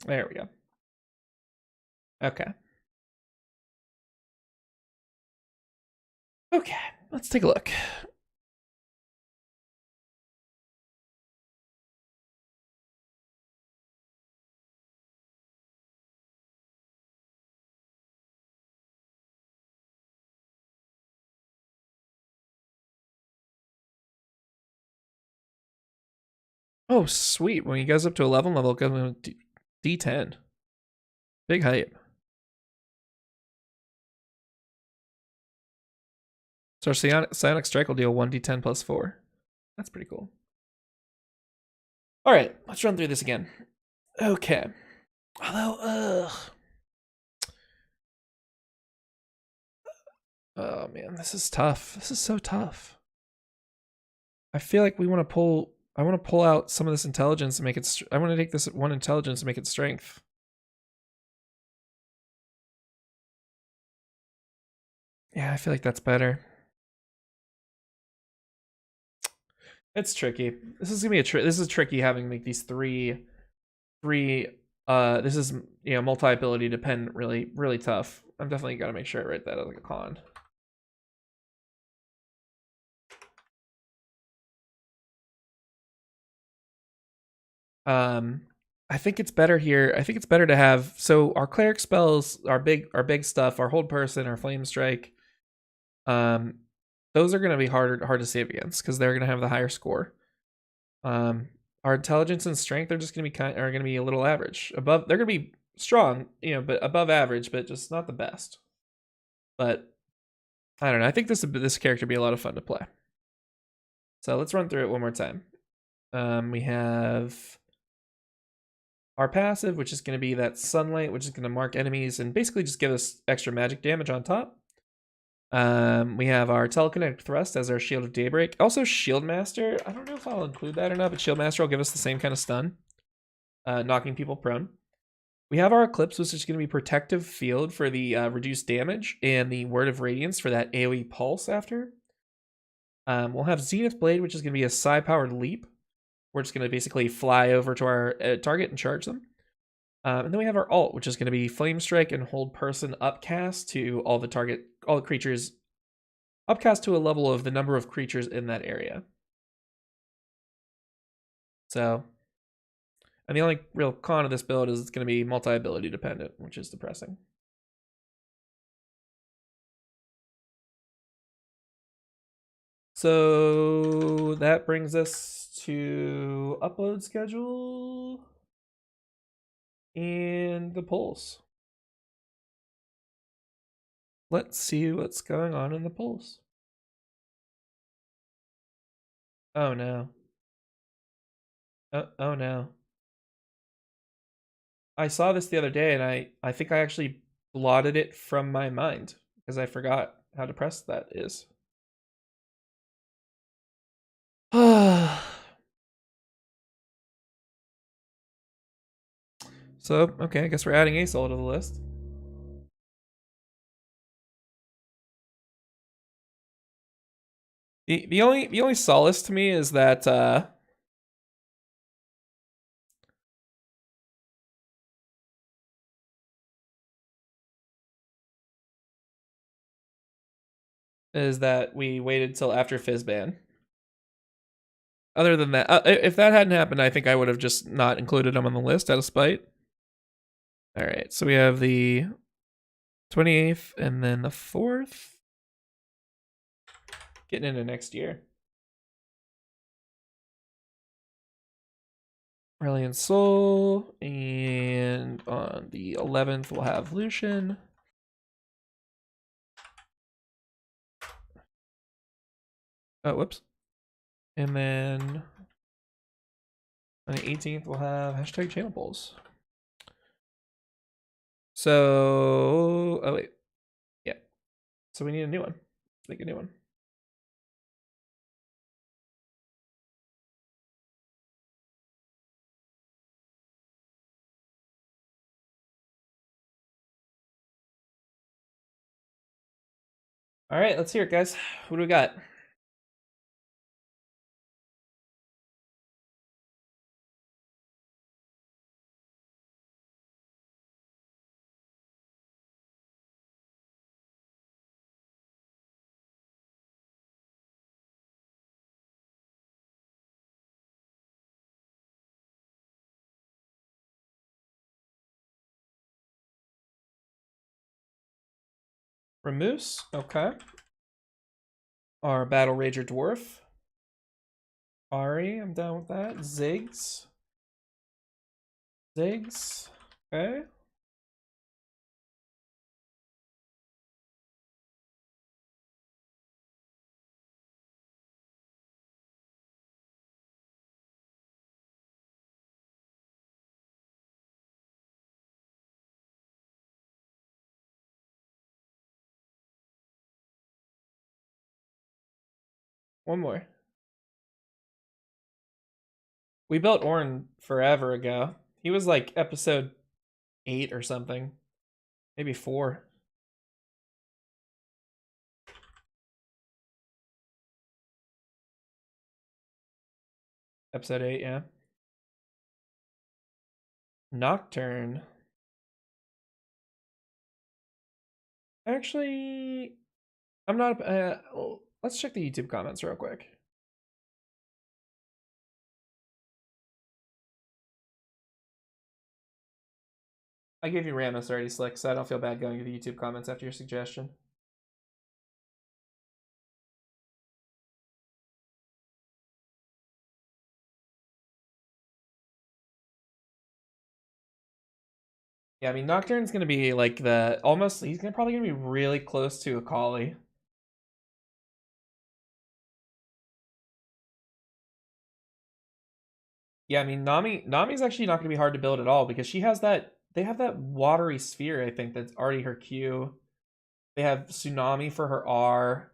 There we go. Okay. Okay, let's take a look. Oh, sweet. When he goes up to 11 level, it goes to D10. Big hype. So our Psionic Strike will deal 1d10 plus 4. That's pretty cool. All right, let's run through this again. Okay. Although, oh man, this is tough. This is so tough. I feel like we want to pull. I want to pull out some of this intelligence and make it. I want to take this one intelligence and make it strength. Yeah, I feel like that's better. It's tricky. This is gonna be this is tricky having like these three. This is multi ability dependent. Really tough. I'm definitely gotta make sure I write that as like a con. I think it's better here. I think it's better to have our cleric spells, our big stuff, our hold person, our flame strike. Those are gonna be hard to save against because they're gonna have the higher score. Our intelligence and strength are just gonna be a little average. Above, they're gonna be strong, but above average, but just not the best. But I don't know. I think this character would be a lot of fun to play. So let's run through it one more time. We have our passive, which is going to be that sunlight, which is going to mark enemies and basically just give us extra magic damage on top. We have our telekinetic thrust as our shield of daybreak. Also shield master. I don't know if I'll include that or not, but shield master will give us the same kind of stun, knocking people prone. We have our eclipse, which is going to be protective field for the reduced damage, and the word of radiance for that AoE pulse after. We'll have zenith blade, which is going to be a psi powered leap. We're just going to basically fly over to our target and charge them. And then we have our alt, which is going to be flame strike and hold person upcast to all the creatures, upcast to a level of the number of creatures in that area. So, and the only real con of this build is it's going to be multi-ability dependent, which is depressing. So that brings us to upload schedule and the polls. Let's see what's going on in the polls. Oh no. Oh no. I saw this the other day and I think I actually blotted it from my mind because I forgot how depressed that is. So, okay, I guess we're adding Asol to the list. The only solace to me is that we waited till after Fizzban. Other than that, if that hadn't happened, I think I would have just not included him on the list out of spite. All right, so we have the 28th and then the 4th. Getting into next year. Brilliant Soul, and on the 11th we'll have Lucian. Oh, whoops. And then On the 18th, we'll have hashtag channel polls. So, oh wait, yeah. So we need a new one. Let's make a new one. All right, let's hear it, guys. What do we got? Remoose, okay. Our Battle Rager Dwarf. Ari, I'm down with that. Ziggs. Ziggs, okay. One more. We built Ornn forever ago. He was like episode 8 or something. Maybe 4. Episode 8, yeah. Nocturne. Actually, I'm not. Let's check the YouTube comments real quick. I gave you Rammus already, Slick, so I don't feel bad going to the YouTube comments after your suggestion. Yeah, I mean, Nocturne's gonna be like the almost. He's probably gonna be really close to Acolyte. Yeah, I mean, Nami's actually not gonna be hard to build at all because she has that. They have that watery sphere. I think that's already her Q. They have Tsunami for her R.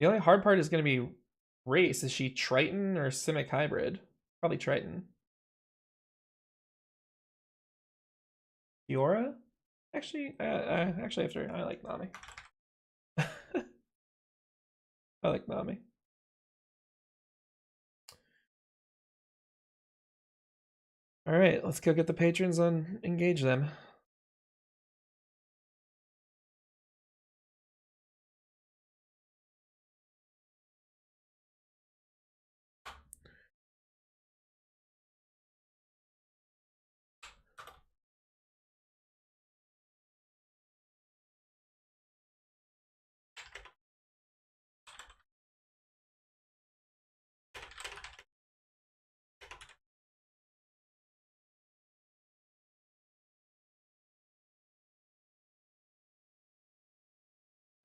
The only hard part is gonna be race. Is she Triton or Simic hybrid? Probably Triton. Fiora? Actually, actually, after I like Nami. I like Nami. All right, let's go get the patrons and engage them.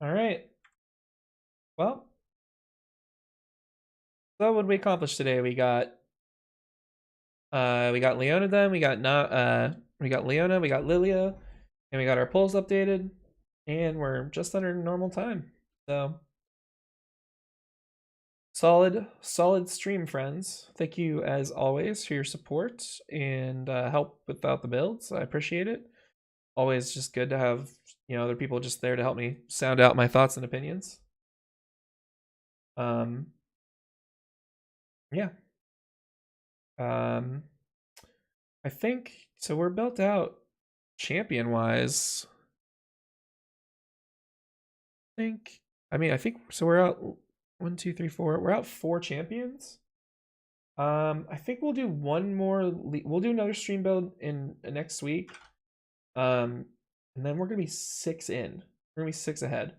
All right. Well, so what did we accomplish today? We got Leona done, we got Leona, we got Lillia, and we got our polls updated, and we're just under normal time. So solid stream, friends. Thank you as always for your support and help without the builds. I appreciate it. Always just good to have, other people just there to help me sound out my thoughts and opinions. Yeah. I think so. We're built out champion wise. I think so. We're out 1, 2, 3, 4. We're out 4 champions. I think we'll do one more. We'll do another stream build in next week. And then we're gonna be 6 in. We're gonna be 6 ahead.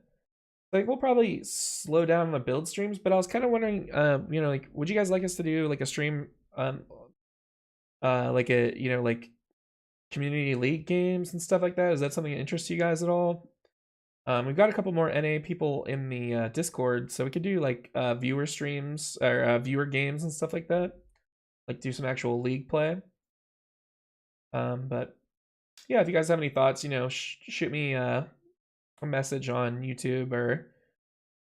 Like we'll probably slow down on the build streams, but I was kind of wondering, like, would you guys like us to do like a stream, like a, like community league games and stuff like that? Is that something that interests you guys at all? We've got a couple more NA people in the Discord, so we could do like viewer streams or viewer games and stuff like that. Like do some actual league play. But yeah, if you guys have any thoughts, shoot me a message on YouTube or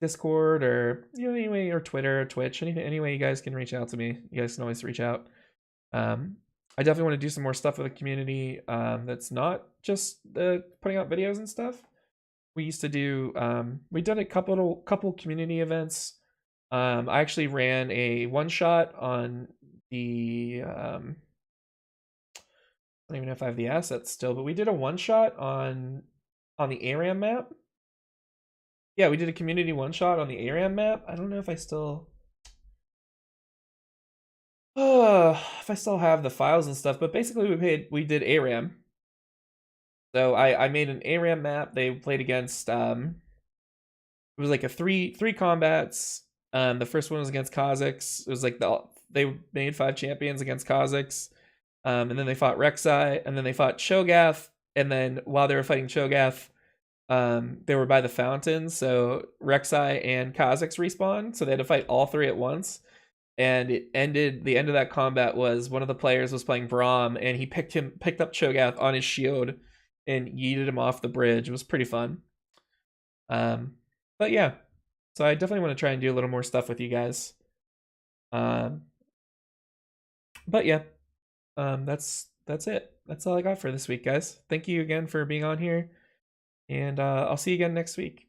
Discord or anyway, or Twitter or Twitch. Any way you guys can reach out to me. You guys can always reach out. I definitely want to do some more stuff with the community. That's not just putting out videos and stuff. We used to do. We done a couple community events. I actually ran a one shot on the. I don't even know if I have the assets still, but we did a one shot on the ARAM map. Yeah, we did a community one shot on the ARAM map. I don't know if I still. If I still have the files and stuff, but basically we did ARAM. So I made an ARAM map. They played against it was like a three combats. The first one was against Kazakhs. It was like they made 5 champions against Kazakhs. And then they fought Rek'Sai, and then they fought Cho'Gath, and then while they were fighting Cho'Gath, they were by the fountain, so Rek'Sai and Kazakhs respawned, so they had to fight all 3 at once. And the end of that combat was one of the players was playing Braum, and he picked up Cho'Gath on his shield and yeeted him off the bridge. It was pretty fun. But yeah, so I definitely want to try and do a little more stuff with you guys. But yeah, that's it. That's all I got for this week, guys. Thank you again for being on here, and I'll see you again next week.